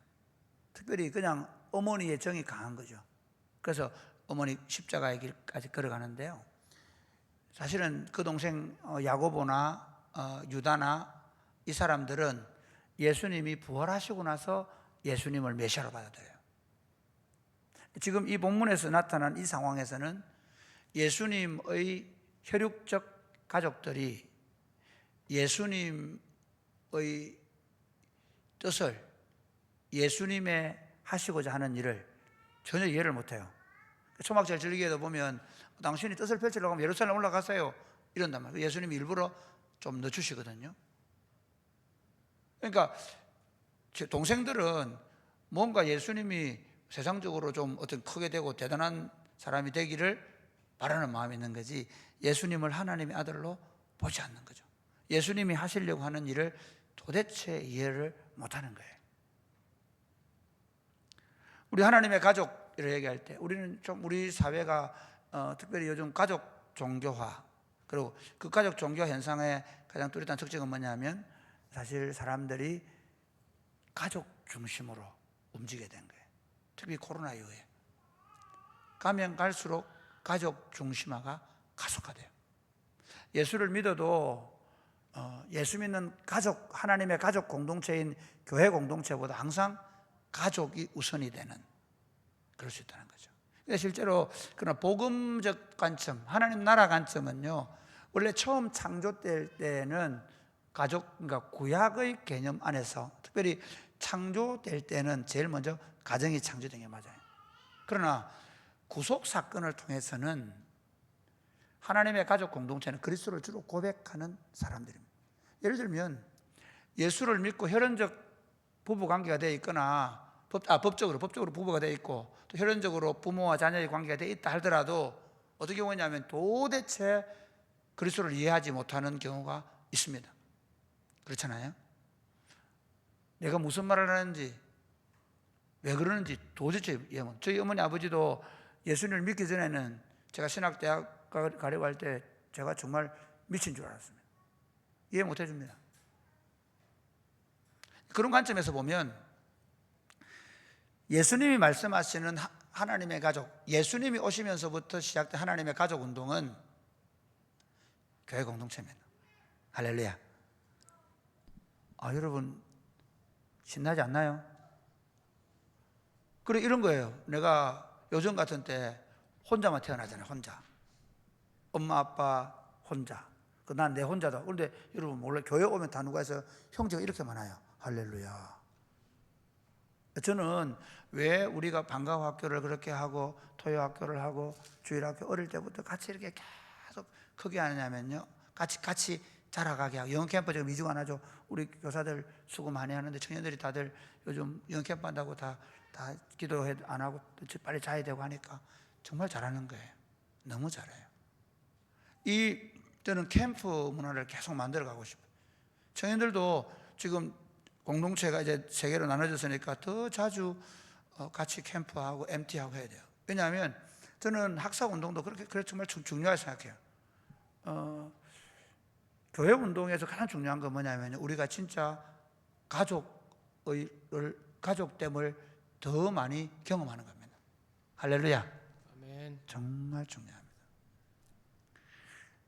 특별히 그냥 어머니의 정이 강한 거죠. 그래서 어머니 십자가의 길까지 걸어가는데요. 사실은 그 동생 야고보나 유다나 이 사람들은 예수님이 부활하시고 나서 예수님을 메시아로 받아들여요. 지금 이 본문에서 나타난 이 상황에서는 예수님의 혈육적 가족들이 예수님의 뜻을, 예수님의 하시고자 하는 일을 전혀 이해를 못해요. 초막절 즐기에도 보면 당신이 뜻을 펼치려고 하면 예루살렘 올라가세요 이런단 말이에요. 예수님이 일부러 좀 늦추시거든요. 그러니까 제 동생들은 뭔가 예수님이 세상적으로 좀 어떤 크게 되고 대단한 사람이 되기를 바라는 마음이 있는 거지, 예수님을 하나님의 아들로 보지 않는 거죠. 예수님이 하시려고 하는 일을 도대체 이해를 못하는 거예요. 우리 하나님의 가족이라고 얘기할 때 우리는 좀 우리 사회가 특별히 요즘 가족 종교화, 그리고 그 가족 종교 현상의 가장 뚜렷한 특징은 뭐냐면 사실 사람들이 가족 중심으로 움직이게 된 거예요. 특히 코로나 이후에 가면 갈수록 가족 중심화가 가속화돼요. 예수를 믿어도 예수 믿는 가족, 하나님의 가족 공동체인 교회 공동체보다 항상 가족이 우선이 되는, 그럴 수 있다는 거죠. 근데 실제로 그러나 복음적 관점, 하나님 나라 관점은요, 원래 처음 창조될 때는 가족, 그러니까 구약의 개념 안에서 특별히 창조될 때는 제일 먼저 가정이 창조된 게 맞아요. 그러나 구속 사건을 통해서는 하나님의 가족 공동체는 그리스도를 주로 고백하는 사람들입니다. 예를 들면 예수를 믿고 혈연적 부부 관계가 되어 있거나 법적으로 부부가 되어 있고 또 혈연적으로 부모와 자녀의 관계가 되어 있다 하더라도 어떻게 보냐면 도대체 그리스도를 이해하지 못하는 경우가 있습니다. 그렇잖아요. 내가 무슨 말을 하는지, 왜 그러는지 도대체 이해 못. 저희 어머니 아버지도 예수님을 믿기 전에는 제가 신학대학 가려고 할 때 제가 정말 미친 줄 알았습니다. 이해 못 해줍니다. 그런 관점에서 보면 예수님이 말씀하시는 하나님의 가족, 예수님이 오시면서부터 시작된 하나님의 가족 운동은 교회 공동체입니다. 할렐루야. 여러분 신나지 않나요? 그래, 이런 거예요. 내가 요즘 같은 때 혼자만 태어나잖아요. 혼자. 엄마 아빠 혼자. 난 내 혼자다. 그런데 여러분 몰라요. 교회 오면 다 누가 해서 형제가 이렇게 많아요. 할렐루야. 저는 왜 우리가 방과후 학교를 그렇게 하고 토요 학교를 하고 주일학교 어릴 때부터 같이 이렇게 계속 크게 하냐면요, 같이 자라가게 하고. 영어캠프 지금 2주간 하죠. 우리 교사들 수고 많이 하는데 청년들이 다들 요즘 영어캠프 한다고 다 기도해 안 하고 빨리 자야 되고 하니까 정말 잘하는 거예요. 너무 잘해요. 저는 캠프 문화를 계속 만들어 가고 싶어요. 청년들도 지금 공동체가 이제 세 개로 나눠졌으니까 더 자주 같이 캠프하고 MT하고 해야 돼요. 왜냐하면 저는 학사 운동도 그렇게 정말 중요하게 생각해요. 교회 운동에서 가장 중요한 건 뭐냐면 우리가 진짜 가족됨을 더 많이 경험하는 겁니다. 할렐루야. 아멘. 정말 중요합니다.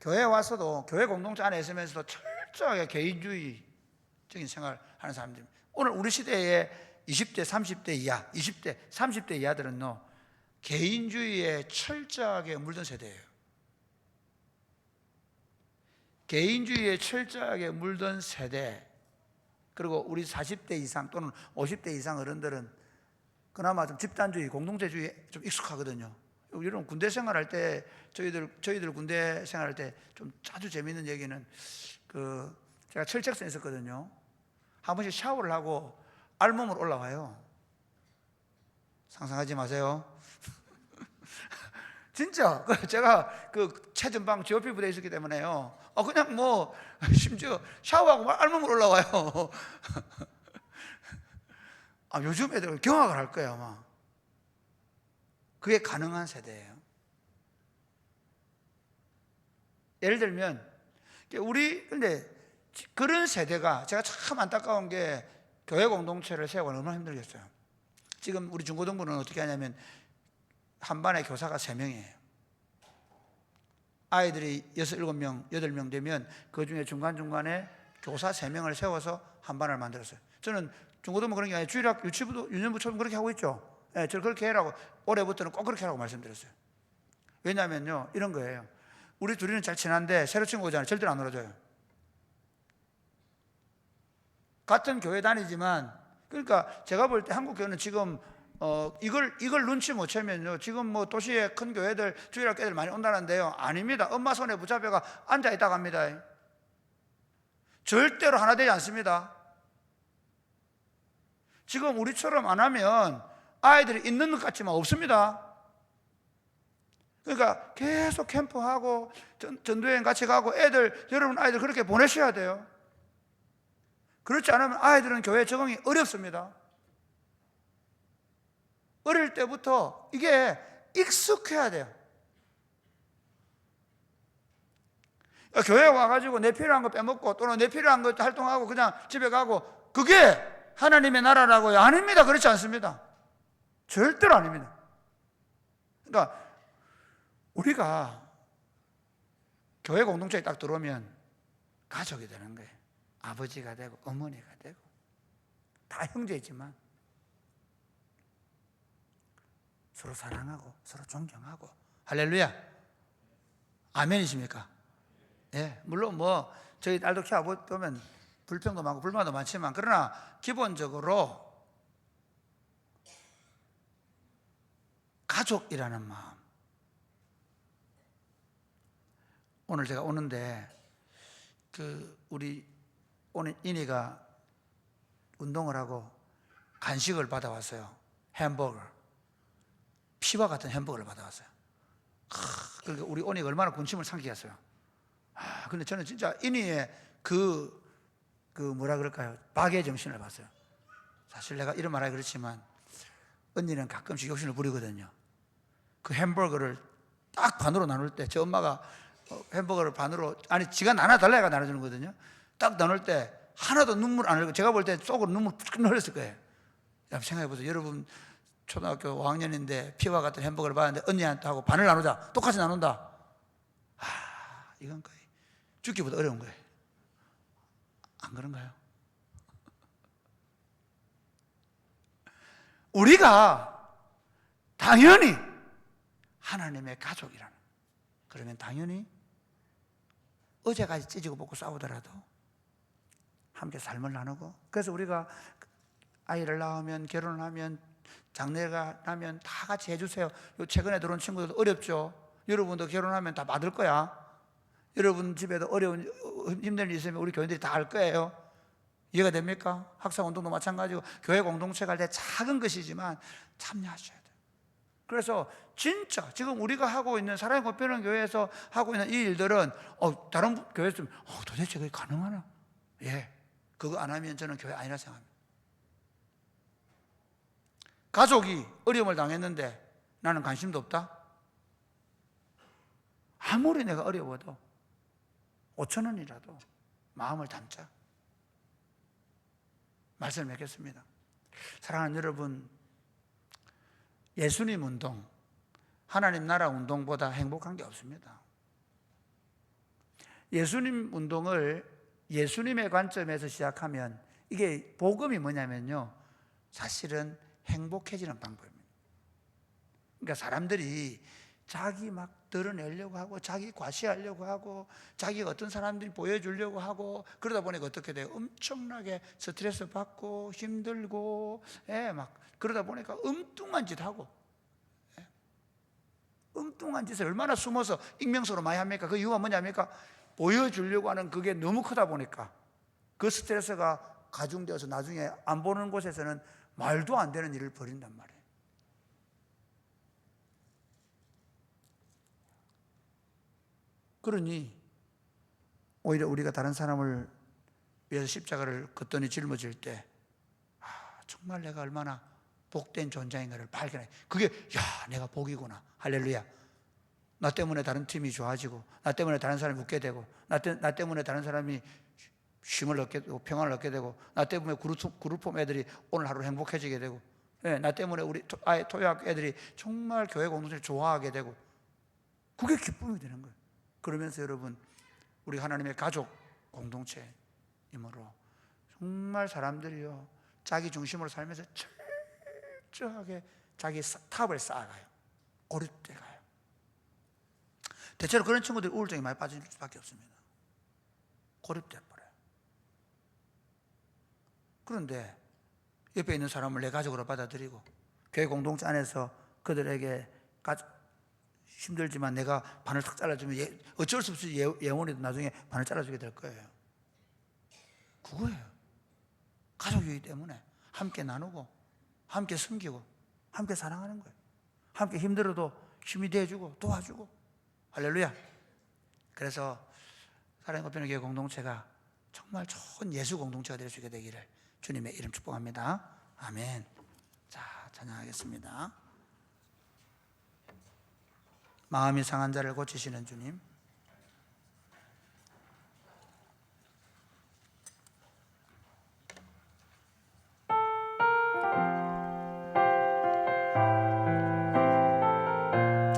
교회에 와서도 교회 공동체 안에 있으면서도 철저하게 개인주의적인 생활을 하는 사람들입니다. 오늘 우리 시대의 20대, 30대 이하, 20대, 30대 이하들은요, 개인주의에 철저하게 물든 세대예요. 개인주의에 철저하게 물든 세대, 그리고 우리 40대 이상 또는 50대 이상 어른들은 그나마 좀 집단주의, 공동체주의에 좀 익숙하거든요. 여러분 군대 생활할 때 저희들 군대 생활할 때 좀 자주 재밌는 얘기는 제가 철책선에 있었거든요. 한 번씩 샤워를 하고 알몸으로 올라와요. 상상하지 마세요. 진짜 제가 최전방 GOP 부대에 있었기 때문에요. 그냥 심지어 샤워하고 알몸으로 올라와요. 요즘 애들은 경악을 할 거예요 아마. 그게 가능한 세대예요. 예를 들면 우리 근데 그런 세대가 제가 참 안타까운 게 교회 공동체를 세우고 얼마나 힘들겠어요. 지금 우리 중고등부는 어떻게 하냐면 한 반에 교사가 3명이에요. 아이들이 6, 7명, 8명 되면 그 중에 중간중간에 교사 3명을 세워서 한 반을 만들었어요. 저는 중고등부 그런 게 아니라 주일학, 유치부도, 유년부처럼 그렇게 하고 있죠. 예, 저를 그렇게 해라고, 올해부터는 꼭 그렇게 하라고 말씀드렸어요. 왜냐하면요, 이런 거예요. 우리 둘이는 잘 친한데 새로 친구 오잖아요. 절대로 안 놀아줘요. 같은 교회 다니지만, 그러니까 제가 볼 때 한국 교회는 지금 이걸 눈치 못 채면요, 지금 뭐 도시에 큰 교회들 주일학 애들 많이 온다는데요, 아닙니다. 엄마 손에 붙잡혀가 앉아 있다 갑니다. 절대로 하나 되지 않습니다. 지금 우리처럼 안 하면 아이들이 있는 것 같지만 없습니다. 그러니까 계속 캠프하고 전도여행 같이 가고 여러분 아이들 그렇게 보내셔야 돼요. 그렇지 않으면 아이들은 교회 적응이 어렵습니다. 어릴 때부터 이게 익숙해야 돼요. 교회에 와가지고 내 필요한 거 빼먹고 또는 내 필요한 거 활동하고 그냥 집에 가고 그게 하나님의 나라라고요? 아닙니다. 그렇지 않습니다. 절대로 아닙니다. 그러니까 우리가 교회 공동체에 딱 들어오면 가족이 되는 거예요. 아버지가 되고 어머니가 되고 다 형제이지만 서로 사랑하고 서로 존경하고. 할렐루야. 아멘이십니까? 예, 물론 뭐 저희 딸도 키워보면 불평도 많고 불만도 많지만, 그러나 기본적으로 가족이라는 마음. 오늘 제가 오는데 우리 오늘 인이가 운동을 하고 간식을 받아왔어요. 햄버거, 피와 같은 햄버거를 받아왔어요. 그러니까 우리 온이가 얼마나 군침을 삼키겠어요. 근데 저는 진짜 인이의 뭐라 그럴까요? 박의 정신을 봤어요. 사실 내가 이런 말하기 그렇지만 언니는 가끔씩 욕심을 부리거든요. 그 햄버거를 딱 반으로 나눌 때, 제 엄마가 햄버거를 반으로, 아니 지가 나눠달라가 나눠주는 거거든요. 딱 나눌 때 하나도 눈물 안 흘리고, 제가 볼 때 속으로 눈물 푹 흘렸을 거예요. 여러분 생각해보세요. 여러분 초등학교 5학년인데 피와 같은 햄버거를 받았는데 언니한테 하고 반을 나누자, 똑같이 나눈다. 이건 거의 죽기보다 어려운 거예요. 안 그런가요? 우리가 당연히 하나님의 가족이라는, 그러면 당연히 어제까지 찢고 볶고 싸우더라도 함께 삶을 나누고, 그래서 우리가 아이를 낳으면, 결혼을 하면, 장래가 나면 다 같이 해주세요. 최근에 들어온 친구들도 어렵죠. 여러분도 결혼하면 다 받을 거야. 여러분 집에도 어려운 힘든 일 있으면 우리 교인들이 다 할 거예요. 이해가 됩니까? 학사운동도 마찬가지고 교회 공동체가 할 때 작은 것이지만 참여하셔야 돼요. 그래서 진짜 지금 우리가 하고 있는 사랑의 꽃피우는 교회에서 하고 있는 이 일들은 다른 교회에서 도대체 그게 가능하나? 예, 그거 안 하면 저는 교회 아니라 생각합니다. 가족이 어려움을 당했는데 나는 관심도 없다? 아무리 내가 어려워도 5,000원이라도 마음을 담자. 말씀을 맺겠습니다. 사랑하는 여러분, 예수님 운동, 하나님 나라 운동보다 행복한 게 없습니다. 예수님 운동을 예수님의 관점에서 시작하면 이게 복음이 뭐냐면요, 사실은 행복해지는 방법입니다. 그러니까 사람들이 자기 막 드러내려고 하고, 자기 과시하려고 하고, 자기가 어떤 사람들이 보여주려고 하고, 그러다 보니까 어떻게 돼요? 엄청나게 스트레스 받고 힘들고, 막 그러다 보니까 엉뚱한 짓 하고, 엉뚱한 짓을 얼마나 숨어서 익명성으로 많이 합니까? 그 이유가 뭐냐니까 보여주려고 하는 그게 너무 크다 보니까 그 스트레스가 가중되어서 나중에 안 보는 곳에서는 말도 안 되는 일을 벌인단 말이에요. 그러니 오히려 우리가 다른 사람을 위해서 십자가를 걷더니 짊어질 때 정말 내가 얼마나 복된 존재인가를 발견해. 그게 내가 복이구나. 할렐루야. 나 때문에 다른 팀이 좋아지고, 나 때문에 다른 사람이 웃게 되고, 나 때문에 다른 사람이 쉼을 얻게 되고 평안을 얻게 되고, 나 때문에 그룹홈 애들이 오늘 하루 행복해지게 되고, 나 때문에 우리 토요학 애들이 정말 교회 공동체를 좋아하게 되고, 그게 기쁨이 되는 거예요. 그러면서 여러분, 우리 하나님의 가족 공동체이므로 정말 사람들이요 자기 중심으로 살면서 철저하게 자기 탑을 쌓아가요. 고립돼 가요. 대체로 그런 친구들이 우울증에 많이 빠질 수밖에 없습니다. 고립돼 버려요. 그런데 옆에 있는 사람을 내 가족으로 받아들이고, 교회 공동체 안에서 그들에게 힘들지만 내가 반을 탁 잘라주면 어쩔 수 없이 예원이도 나중에 반을 잘라주게 될 거예요. 그거예요. 가족이기 때문에 함께 나누고, 함께 섬기고, 함께 사랑하는 거예요. 함께 힘들어도 힘이 돼주고 도와주고. 할렐루야. 그래서 사랑의 꽃피는 교회 공동체가 정말 좋은 예수 공동체가 될 수 있게 되기를 주님의 이름 축복합니다. 아멘. 자, 찬양하겠습니다. 마음이 상한 자를 고치시는 주님,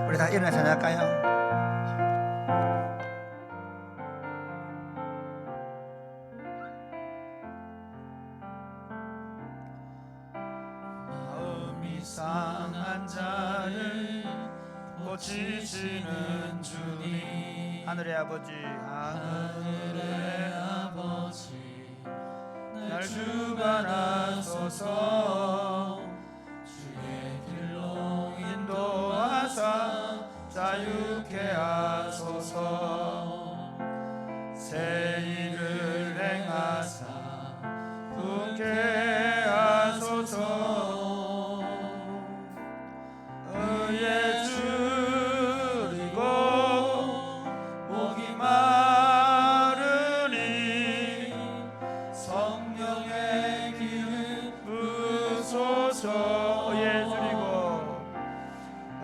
우리 다 일어나서 찬양할까요? 마음이 상한 자를 고치시는 주님, 하늘의 아버지, 하늘의 아버지, 날 주관하소서. 주의 길로 인도하사 자유케 하소서. 새 일을 행하사 부게 하소서. 의의 줄이고 목이 마르니 성령의 기름 부으소서.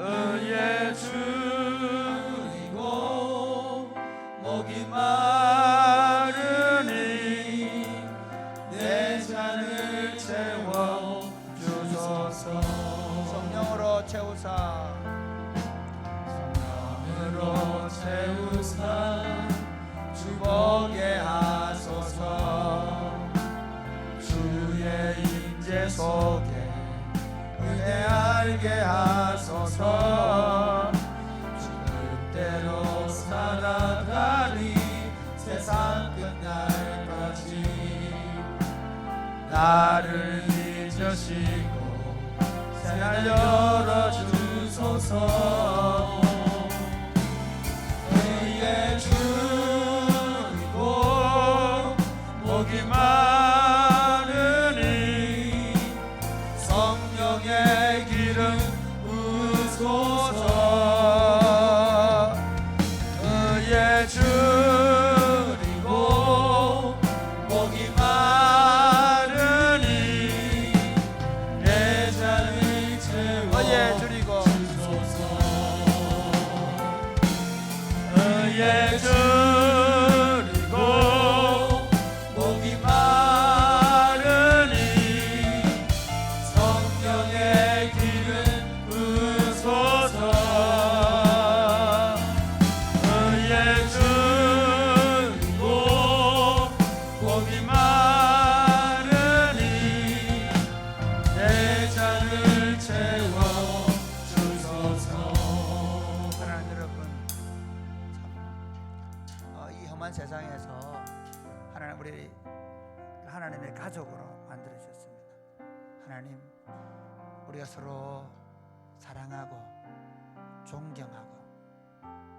의의 줄이고 목이 마르니 내 잔을 채워 주소서. 성령으로 채우사, 성령으로 채우사 주보게 하소서. 주의 임재 속에 은혜 알게 하소서. 주를 대로 살아가리 세상 끝날까지. 나를 잊으시고 새날 열어주소서. 의의 줄이고 목이 마르니 성령의 기름 부으소서. 의의 줄이고 목이 마르니 내 잔을 채워 주소서. 의의 줄이고 목이 마르니 성령의 기름 부으소서. 의의 줄이고 목이 마르니 내 잔을 채워 주소서. 사랑하는 여러분, 이 험한 세상에서 하나님 우리 하나님의 가족으로 만들어 주셨습니다. 하나님, 우리가 서로 사랑하고 존경하고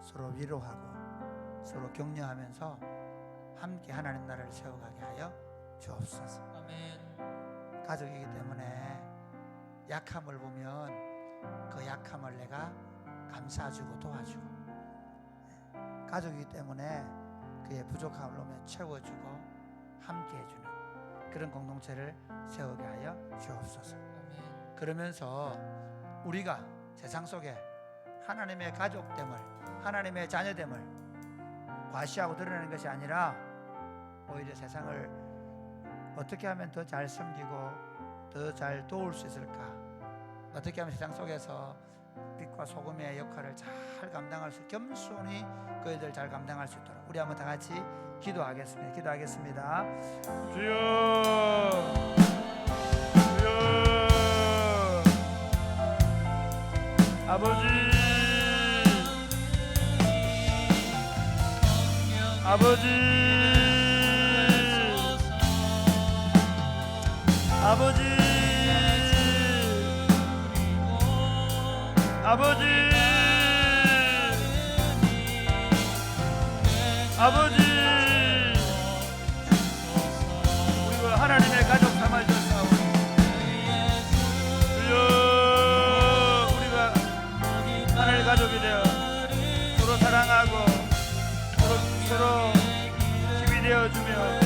서로 위로하고 서로 격려하면서 함께 하나님 나라를 세워가게 하여 주옵소서. 아멘. 가족이기 때문에 약함을 보면 그 약함을 내가 감싸주고 도와주고, 가족이기 때문에 그의 부족함을 보면 채워주고 함께 해주는 그런 공동체를 세우게 하여 주옵소서. 아멘. 그러면서 우리가 세상 속에 하나님의 가족됨을 하나님의 자녀됨을 과시하고 드러내는 것이 아니라 오히려 세상을 어떻게 하면 더 잘 섬기고 더 잘 도울 수 있을까, 어떻게 하면 세상 속에서 빛과 소금의 역할을 잘 감당할 수, 겸손히 그이들 잘 감당할 수 있도록 우리 한번 다 같이 기도하겠습니다. 기도하겠습니다. 주여, 주여, 아버지, 아버지, 아버지, 아버지, 아버지, 우리가 하나님의 가족 삼아주셨사오니 주여, 우리가 하나님의 가족이 되어 서로 사랑하고 서로 힘이 되어주며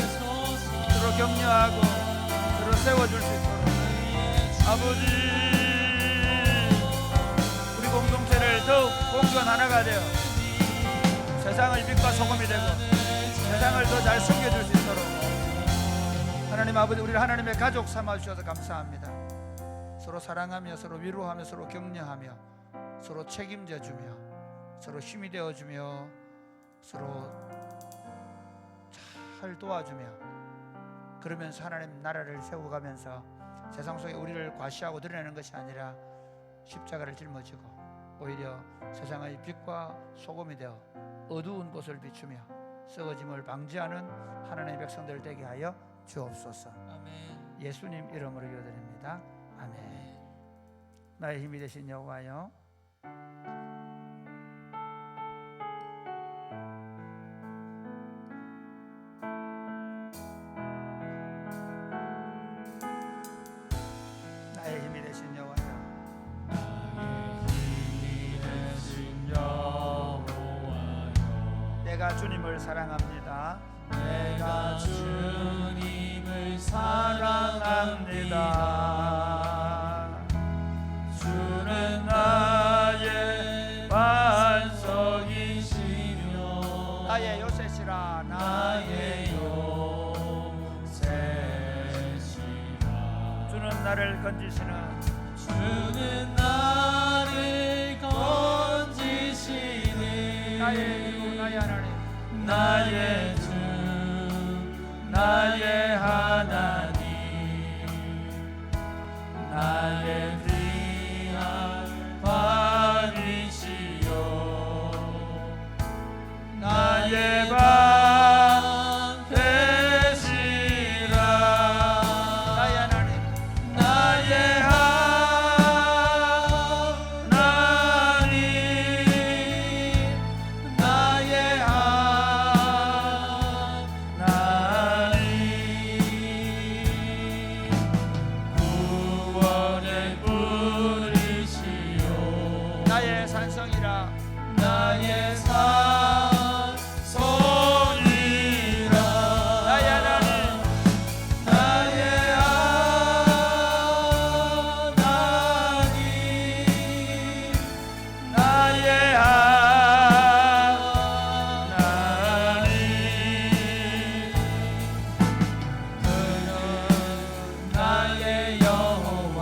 서로 격려하고 서로 세워줄 수 있도록 아버지, 우리 공동체를 더욱 공존 하나가 되어 세상을 빛과 소금이 되고 세상을 더 잘 섬겨줄 수 있도록 하나님 아버지, 우리를 하나님의 가족 삼아주셔서 감사합니다. 서로 사랑하며 서로 위로하며 서로 격려하며 서로 책임져주며 서로 힘이 되어주며 서로 잘 도와주며 그러면서 하나님 나라를 세워가면서 세상 속에 우리를 과시하고 드러내는 것이 아니라 십자가를 짊어지고 오히려 세상의 빛과 소금이 되어 어두운 곳을 비추며 썩어짐을 방지하는 하나님의 백성들 되게 하여 주옵소서. 아멘. 예수님 이름으로 기도드립니다. 아멘. 나의 힘이 되신 여호와여, 나의 힘이 되신 여호와여, 내가 주님을 사랑합니다. 내가 주님을 사랑합니다. 주는 나의 반석이시며 나의 요새시라, 나의 요새시라. 주는 나를 건지시는, 주는 나를 건지시는 나의 주, 나의 하나님, 나의 주, 나의 하나님, 나의 귀한 밤이시여, 나의 밤 되시라. 나의 하나님, 나의 하나님, 나의 하나님, 구원의 뿌리시요, 나의 산성이라, 나의 산성이라. 나의 하나님, 나의 하나님, 나의 하나님, 그는 나의 여호와,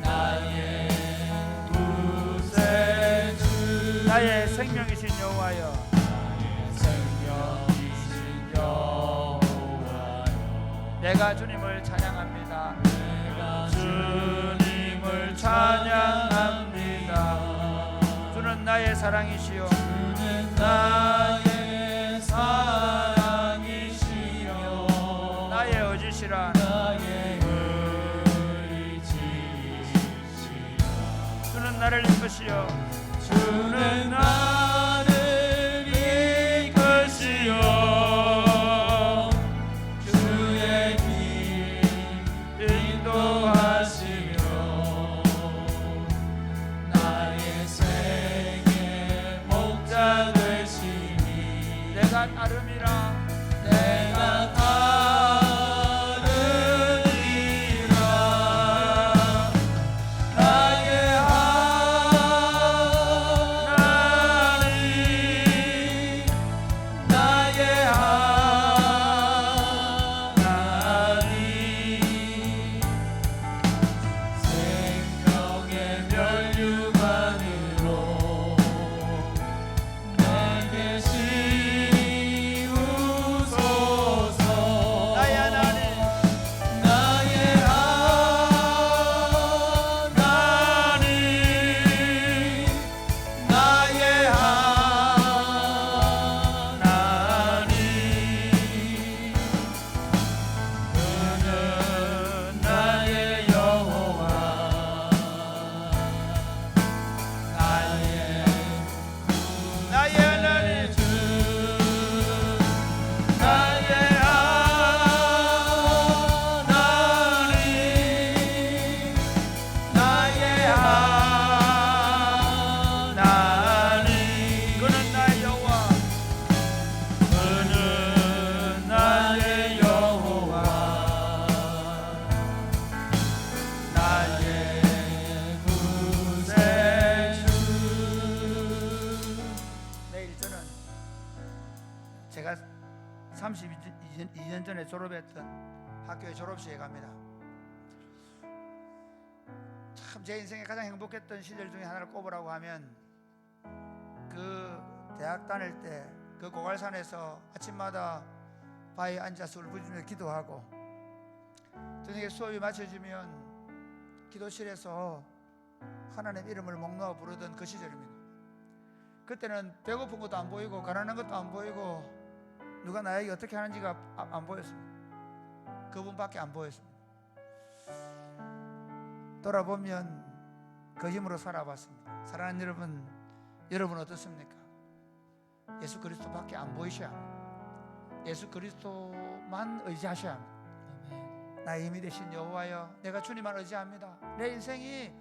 나의 구세주, 나의 생명이신 여호와여, 생명이신 여호와여, 내가 주님을 찬양합니다. 내가 주님을 찬양합니다. 주는 나의 사랑이시요, 주는 나의 사랑이시여, 나의 의지시라. 나의 의지시라. 주는 나를 이끄시어, 주는 나를 이끄시어, 주의 길 인도하시며, 나의 생의 목자 되시니, 내가 따름이라, 내가 따르리라. 나의 하나님, 제가 32년 전에 졸업했던 학교의 졸업식에 갑니다. 참 제 인생에 가장 행복했던 시절 중에 하나를 꼽으라고 하면 그 대학 다닐 때 그 고갈산에서 아침마다 바위에 앉아서 울부짖으며 기도하고 저녁에 수업이 마쳐지면 기도실에서 하나님 이름을 목 놓아 부르던 그 시절입니다. 그때는 배고픈 것도 안 보이고 가난한 것도 안 보이고 누가 나에게 어떻게 하는지가 안 보였습니다. 그분밖에 안 보였습니다. 돌아보면 그 힘으로 살아봤습니다. 사랑하는 여러분, 여러분 어떻습니까? 예수 그리스도밖에 안 보이셔야 합니다. 예수 그리스도만 의지하셔야 합니다. 아멘. 나의 힘이 되신 여호와여, 내가 주님만 의지합니다. 내 인생이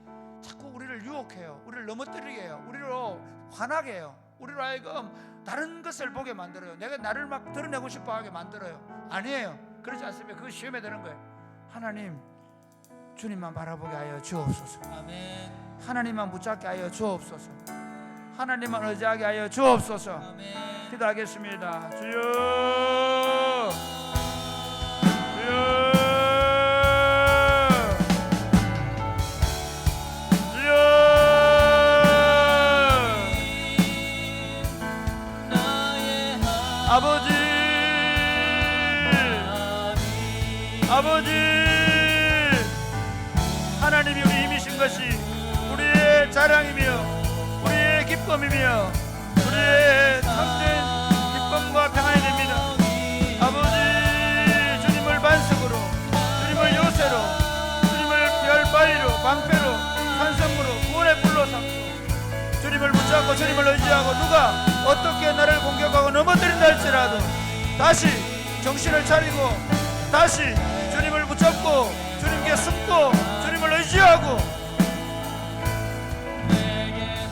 자꾸 우리를 유혹해요. 우리를 넘어뜨리게 해요. 우리로 화나게 해요. 우리로 하여금 다른 것을 보게 만들어요. 내가 나를 막 드러내고 싶어하게 만들어요. 아니에요. 그렇지 않습니다. 그거 시험에 드는 거예요. 하나님, 주님만 바라보게 하여 주옵소서. 아멘. 하나님만 붙잡게 하여 주옵소서. 하나님만 의지하게 하여 주옵소서. 아멘. 기도하겠습니다. 주여, 주여, 주여. 나의 아버지, 아버지, 하나님이 우리 힘이신 것이 우리의 자랑이며 우리의 기쁨이며 우리의 참된 기쁨과 평안이 됩니다. 아버지, 주님을 반석으로, 주님을 요새로, 주님을 별바위로, 방패로, 산성으로, 구원의 불로 삼고 주님을 붙잡고 주님을 의지하고 누가 어떻게 나를 공격하고 넘어뜨린다 할지라도 다시 정신을 차리고 다시 주님을 붙잡고 주님께 숨고 주님을 의지하고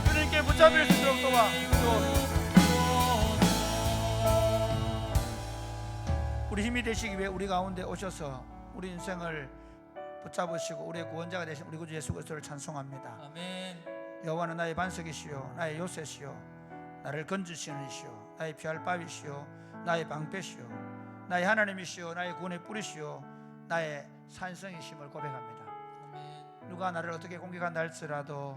주님께 붙잡힐 수 있도록 도와주옵소서. 우리 힘이 되시기 위해 우리 가운데 오셔서 우리 인생을 붙잡으시고 우리의 구원자가 되신 우리 구주 예수 그리스도를 찬송합니다. 아멘. 여호와는 나의 반석이시요 나의 요새시요 나를 건지시는 이시요 나의 피할 바위시요 나의 방패시요 나의 하나님이시요 나의 구원의 뿌리시요 나의 산성이심을 고백합니다. 아멘. 누가 나를 어떻게 공격한다 할지라도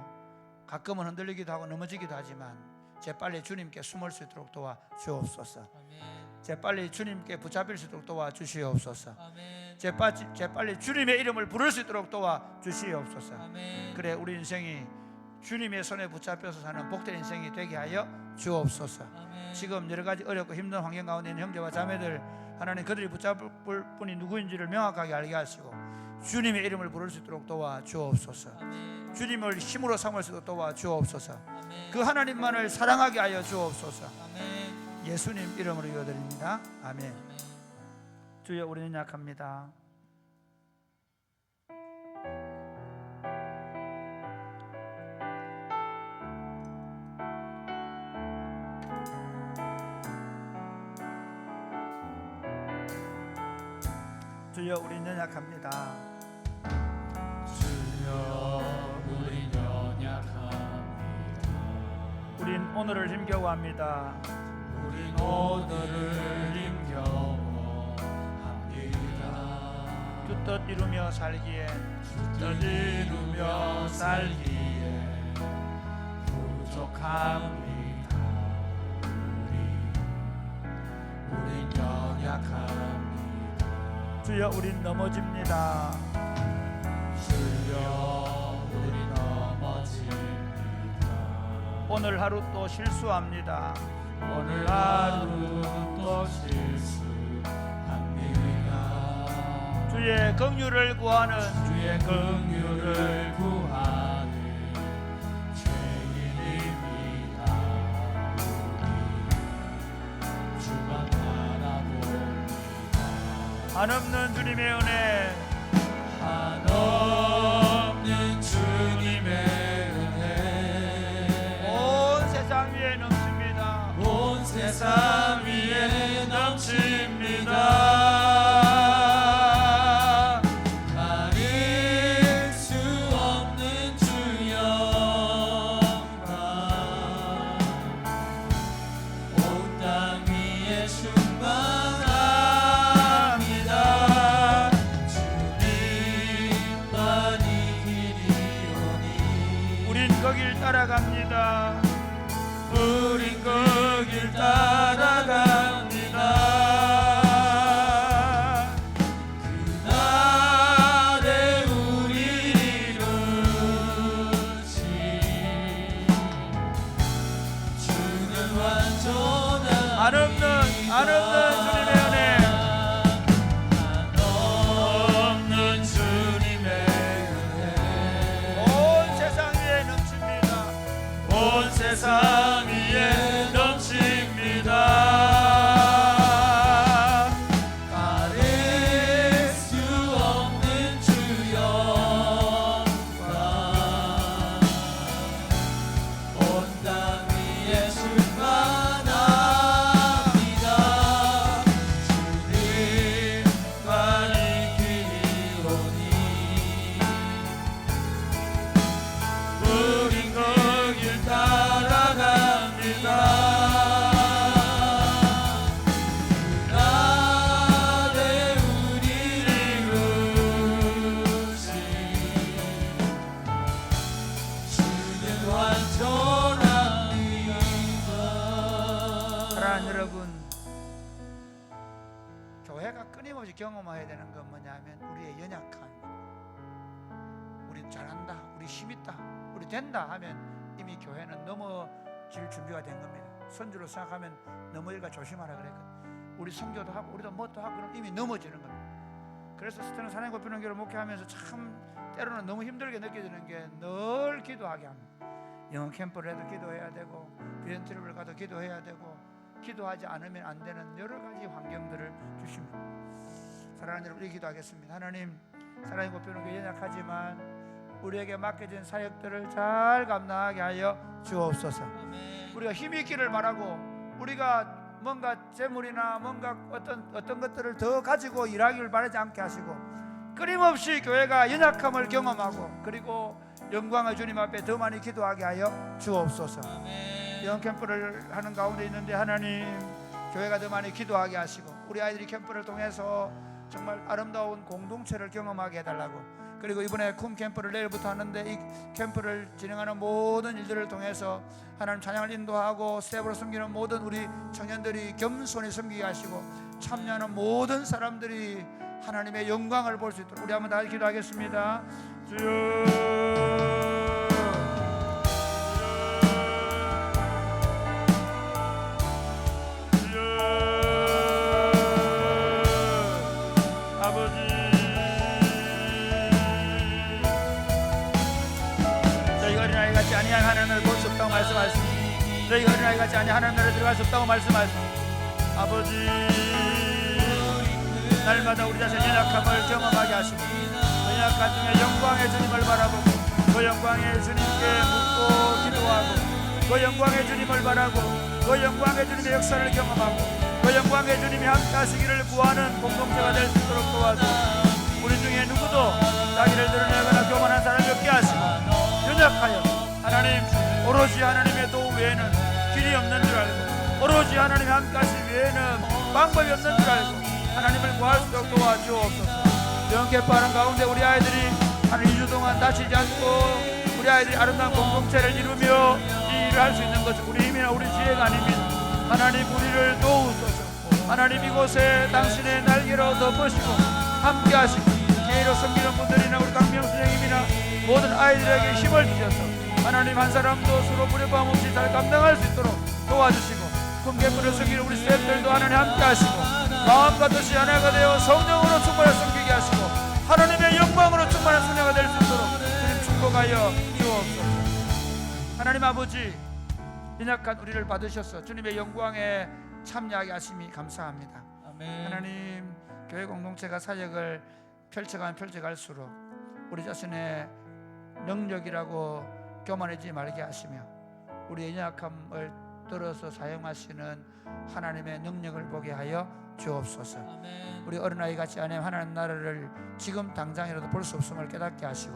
가끔은 흔들리기도 하고 넘어지기도 하지만 재빨리 주님께 숨을 수 있도록 도와주옵소서. 아멘. 재빨리 주님께 붙잡힐 수 있도록 도와주시옵소서. 아멘. 재빨리 주님의 이름을 부를 수 있도록 도와주시옵소서. 아멘. 그래 우리 인생이 주님의 손에 붙잡혀서 사는 복된 인생이 되게 하여 주옵소서. 아멘. 지금 여러 가지 어렵고 힘든 환경 가운데 있는 형제와 자매들 하나님 그들이 붙잡을 분이 누구인지를 명확하게 알게 하시고 주님의 이름을 부를 수 있도록 도와주옵소서. 아멘. 주님을 힘으로 삼을 수 있도록 도와주옵소서. 아멘. 그 하나님만을 사랑하게 하여 주옵소서. 아멘. 예수님 이름으로 기도드립니다. 아멘. 아멘. 주여 우리는 약합니다. 주여 우리는 연약합니다. 주여 우리 연약합니다. 우린 오늘을 힘겨워합니다. 우린 오늘을 힘겨워합니다. 주 뜻 이루며 살기에 뜻 이루며 살기에 부족합니다. 우린 연약합니다. 주여 우린 넘어집니다. 주여 우린 넘어집니다. 오늘 하루 또 실수합니다. 오늘 하루 또 실수합니다. 주의 긍휼을 구하는 주의 긍휼을 구하는 죄인입니다. 우리 주만 바라봅니다. 한없는 주님의 은혜 한없는 주님의 은혜 온 세상 위에 넘칩니다. 온 세상 위에 넘칩니다. 가릴 수 없는 주 영광 온 땅 위에 충만합니다. 그 길 따라갑니다. 그날에 우리 이루시 주는 완전한 한없는 주님의 은혜, 한없는 주님의 은혜 온 세상 위에 넘칩니다. 온 세상 위에 넘칩니다. 가릴 수 없는 주 영광 온 땅 위에 충만합니다. 주님만이 길이오니 우린 그 길 따라갑니다. 그날에 우리를 이루시 주는 완전한 믿음. 사랑하는 여러분, 교회가 끊임없이 경험해야 되는 건 뭐냐면 우리의 연약함. 우리 잘한다, 우리 힘있다, 우리 된다 하면 이미 교회는 넘어질 준비가 된 겁니다. 선주로 생각하면 넘어질까 조심하라 그랬거든. 우리 선교도 하고 우리도 뭣도 하고 그럼 이미 넘어지는 겁니다. 그래서 스테는 사랑과 비는교를 목회하면서 참 때로는 너무 힘들게 느껴지는 게 늘 기도하게 합니다. 영어 캠프를 해도 기도해야 되고 비엔트립을 가도 기도해야 되고 기도하지 않으면 안 되는 여러 가지 환경들을 주십니다. 사랑하는 여러분, 우리 기도하겠습니다. 하나님, 사랑과 비는교 연약하지만 우리에게 맡겨진 사역들을 잘 감당하게 하여 주옵소서. 아멘. 우리가 힘이 있기를 바라고 우리가 뭔가 재물이나 뭔가 어떤 것들을 더 가지고 일하기를 바라지 않게 하시고 끊임없이 교회가 연약함을 경험하고 그리고 영광의 주님 앞에 더 많이 기도하게 하여 주옵소서. 아멘. 영어 캠프를 하는 가운데 있는데 하나님, 교회가 더 많이 기도하게 하시고 우리 아이들이 캠프를 통해서 정말 아름다운 공동체를 경험하게 해달라고. 그리고 이번에 쿰 캠프를 내일부터 하는데 이 캠프를 진행하는 모든 일들을 통해서 하나님 찬양을 인도하고 스텝으로 섬기는 모든 우리 청년들이 겸손히 섬기게 하시고 참여하는 모든 사람들이 하나님의 영광을 볼 수 있도록 우리 한번 다시 기도하겠습니다. 주여, 하나님을 볼 수 없다고 말씀하셨습니다. 저희가 어린아이 같이 아니 하나님 나라에 들어갈 수 없다고 말씀하셨습니다. 아버지, 날마다 우리 자신의 연약함을 경험하게 하시고 그 연약함 중에 영광의 주님을 바라보고 그 영광의 주님께 묻고 기도하고 그 영광의 주님을 바라고 그 영광의 주님의 역사를 경험하고 그 영광의 주님이 함께 하시기를 구하는 공동체가 될 수 있도록 도와주고 우리 중에 누구도 자기를 드러내거나 교만한 사람이 없게 하시고 연약하여 하나님, 오로지 하나님의 도움 외에는 길이 없는 줄 알고 오로지 하나님의 함께 하실 외에는 방법이 없는 줄 알고 하나님을 구할 수 있도록 도와주옵소서. 영캠프하는 가운데 우리 아이들이 한 2주 동안 다치지 않고 우리 아이들이 아름다운 공동체를 이루며 이 일을 할 수 있는 것은 우리 힘이나 우리 지혜가 아닙니다. 하나님, 우리를 도우소서. 하나님, 이곳에 당신의 날개로 덮으시고 함께 하시고 기회로 섬기는 분들이나 우리 강명 선생님이나 모든 아이들에게 힘을 주셔서 하나님, 한 사람도 서로 무료감 없이 잘 감당할 수 있도록 도와주시고 꿈개물을 섬기는 우리 스태프들도 하나님 함께 하시고 마음과 뜻이 하나가 되어 성령으로 충만한 섬기게 하시고 하나님의 영광으로 충만한 순회가 될 수 있도록 주님 축복하여 주옵소서. 하나님 아버지, 연약한 우리를 받으셔서 주님의 영광에 참여하게 하심이 감사합니다. 아멘. 하나님, 교회 공동체가 사역을 펼쳐가면 펼쳐갈수록 우리 자신의 능력이라고 교만하지 말게 하시며 우리의 연약함을 들어서 사용하시는 하나님의 능력을 보게 하여 주옵소서. 아멘. 우리 어린아이 같이 하나님 나라를 지금 당장이라도 볼 수 없음을 깨닫게 하시고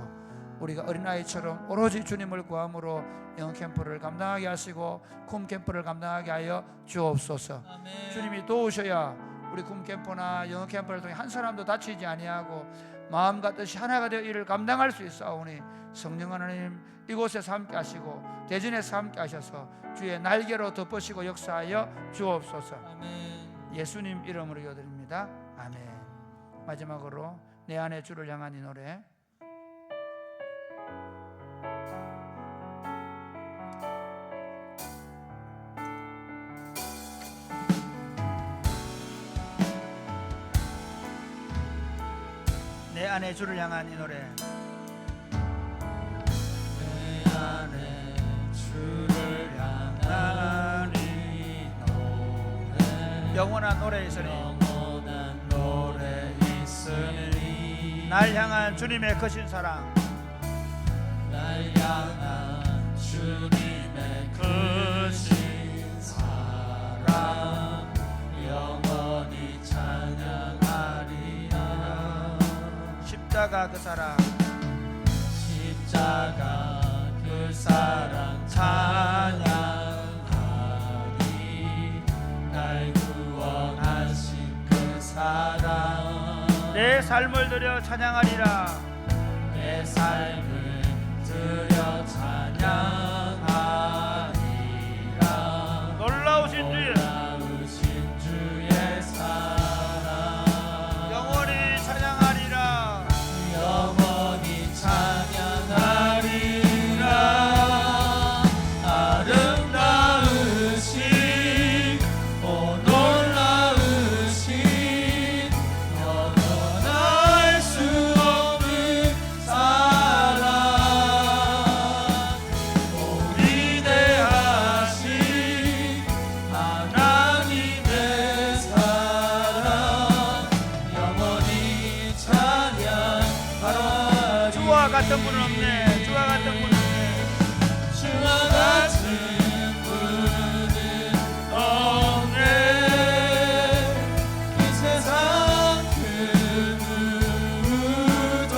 우리가 어린아이처럼 오로지 주님을 구함으로 영어 캠프를 감당하게 하시고 쿰 캠프를 감당하게 하여 주옵소서. 아멘. 주님이 도우셔야 우리 군 캠프나 영어 캠프를 통해 한 사람도 다치지 아니하고 마음과 뜻이 하나가 되어 이를 감당할 수 있사오니 성령 하나님 이곳에서 함께 하시고 대전에서 함께 하셔서 주의 날개로 덮으시고 역사하여 주옵소서. 아멘. 예수님 이름으로 기도드립니다. 아멘. 마지막으로 내 안에 주를 향한 이 노래. 내 안에 주를 향한 이 노래. 내 안에 주를 향한 이 노래 영원한 노래 있으니 영원한 노래 있으니 날 향한 주님의 크신 사랑 날 향한 주님의 크신 사랑 영원히 찬양하리라. 십자가 그 사랑 십자가 그 사랑 찬양하리. 날 구원하신 그 사랑 내 삶을 들여 찬양하리라. 내 삶을 들여 찬양하리라. 놀라우신 주의 놀라우신 주의 사랑 영원히 찬양하리라. 영원히 찬양하리라. 아름다우신 오 놀라우신 영원할 수 없는 사랑 오 위대하신 하나님의 사랑 영원히 찬양하리라. 주와 같은 분은 없네. 주와 같은 분은 없네. 주와 같은 분은 없네. 이 세상 그 누구도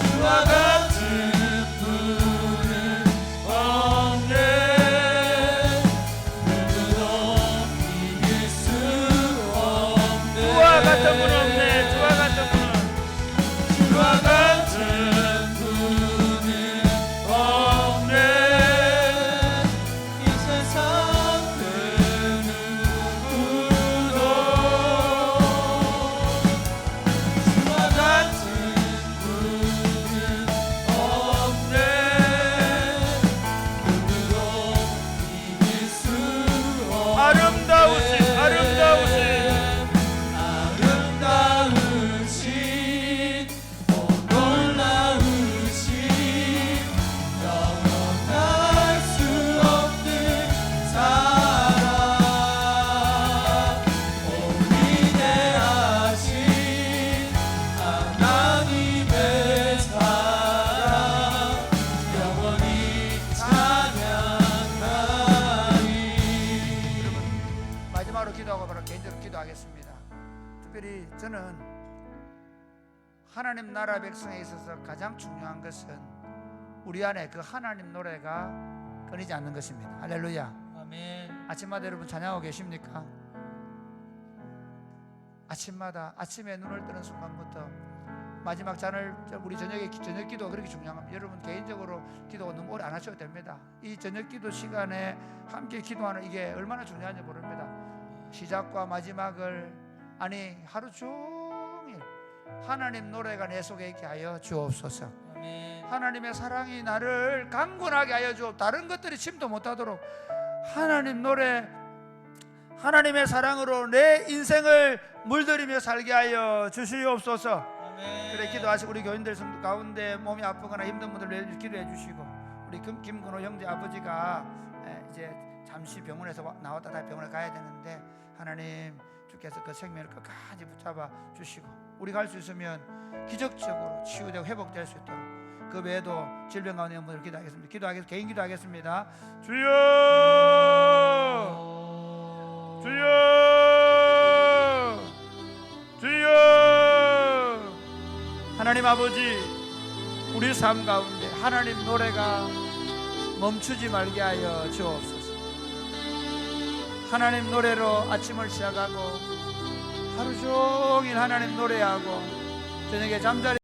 주와 같은 분은 없네. 누구도 이길 수 없네. 주와 같은 분은 없네. 주와 같은 분은 주와 같은 분은 없네. 이 세상 그 누구도 주와 같은 분은 없네. 누구도 이길 수 없네. 아름다우신 아름다우신 아름다우신 오 놀라우신 영원할 수 없는 사랑 오 위대하신 하나님의 사랑 영원히 찬양하리. 마지막으로 기도하고 바로 개인적으로 기도하겠습니다. 특별히 저는 하나님 나라 백성에 있어서 가장 중요한 것은 우리 안에 그 하나님 노래가 끊이지 않는 것입니다. 할렐루야. 아멘. 아침마다 여러분 찬양하고 계십니까? 아침마다 아침에 눈을 뜨는 순간부터 마지막 잔을 우리 저녁 기도가 그렇게 중요한 겁니다. 여러분 개인적으로 기도가 너무 오래 안 하셔도 됩니다. 이 저녁 기도 시간에 함께 기도하는 이게 얼마나 중요한지 모릅니다. 시작과 마지막을 아니 하루 종일 하나님 노래가 내 속에 있게 하여 주옵소서. 아멘. 하나님의 사랑이 나를 강건하게 하여 주옵. 다른 것들이 침도 못하도록 하나님 노래 하나님의 사랑으로 내 인생을 물들이며 살게 하여 주시옵소서. 아멘. 그래 기도하시고 우리 교인들 가운데 몸이 아프거나 힘든 분들 기도해 주시고 우리 김근호 형제 아버지가 이제 잠시 병원에서 나왔다 다시 병원에 가야 되는데 하나님 주께서 그 생명을 끝까지 붙잡아 주시고 우리가 할 수 있으면 기적적으로 치유되고 회복될 수 있도록 그 외에도 질병 가운데 있는 분들 기도하겠습니다. 개인 기도하겠습니다. 주여 주여 주여 하나님 아버지 우리 삶 가운데 하나님 노래가 멈추지 말게 하여 주옵소서. 하나님 노래로 아침을 시작하고 하루 종일 하나님 노래하고 저녁에 잠자리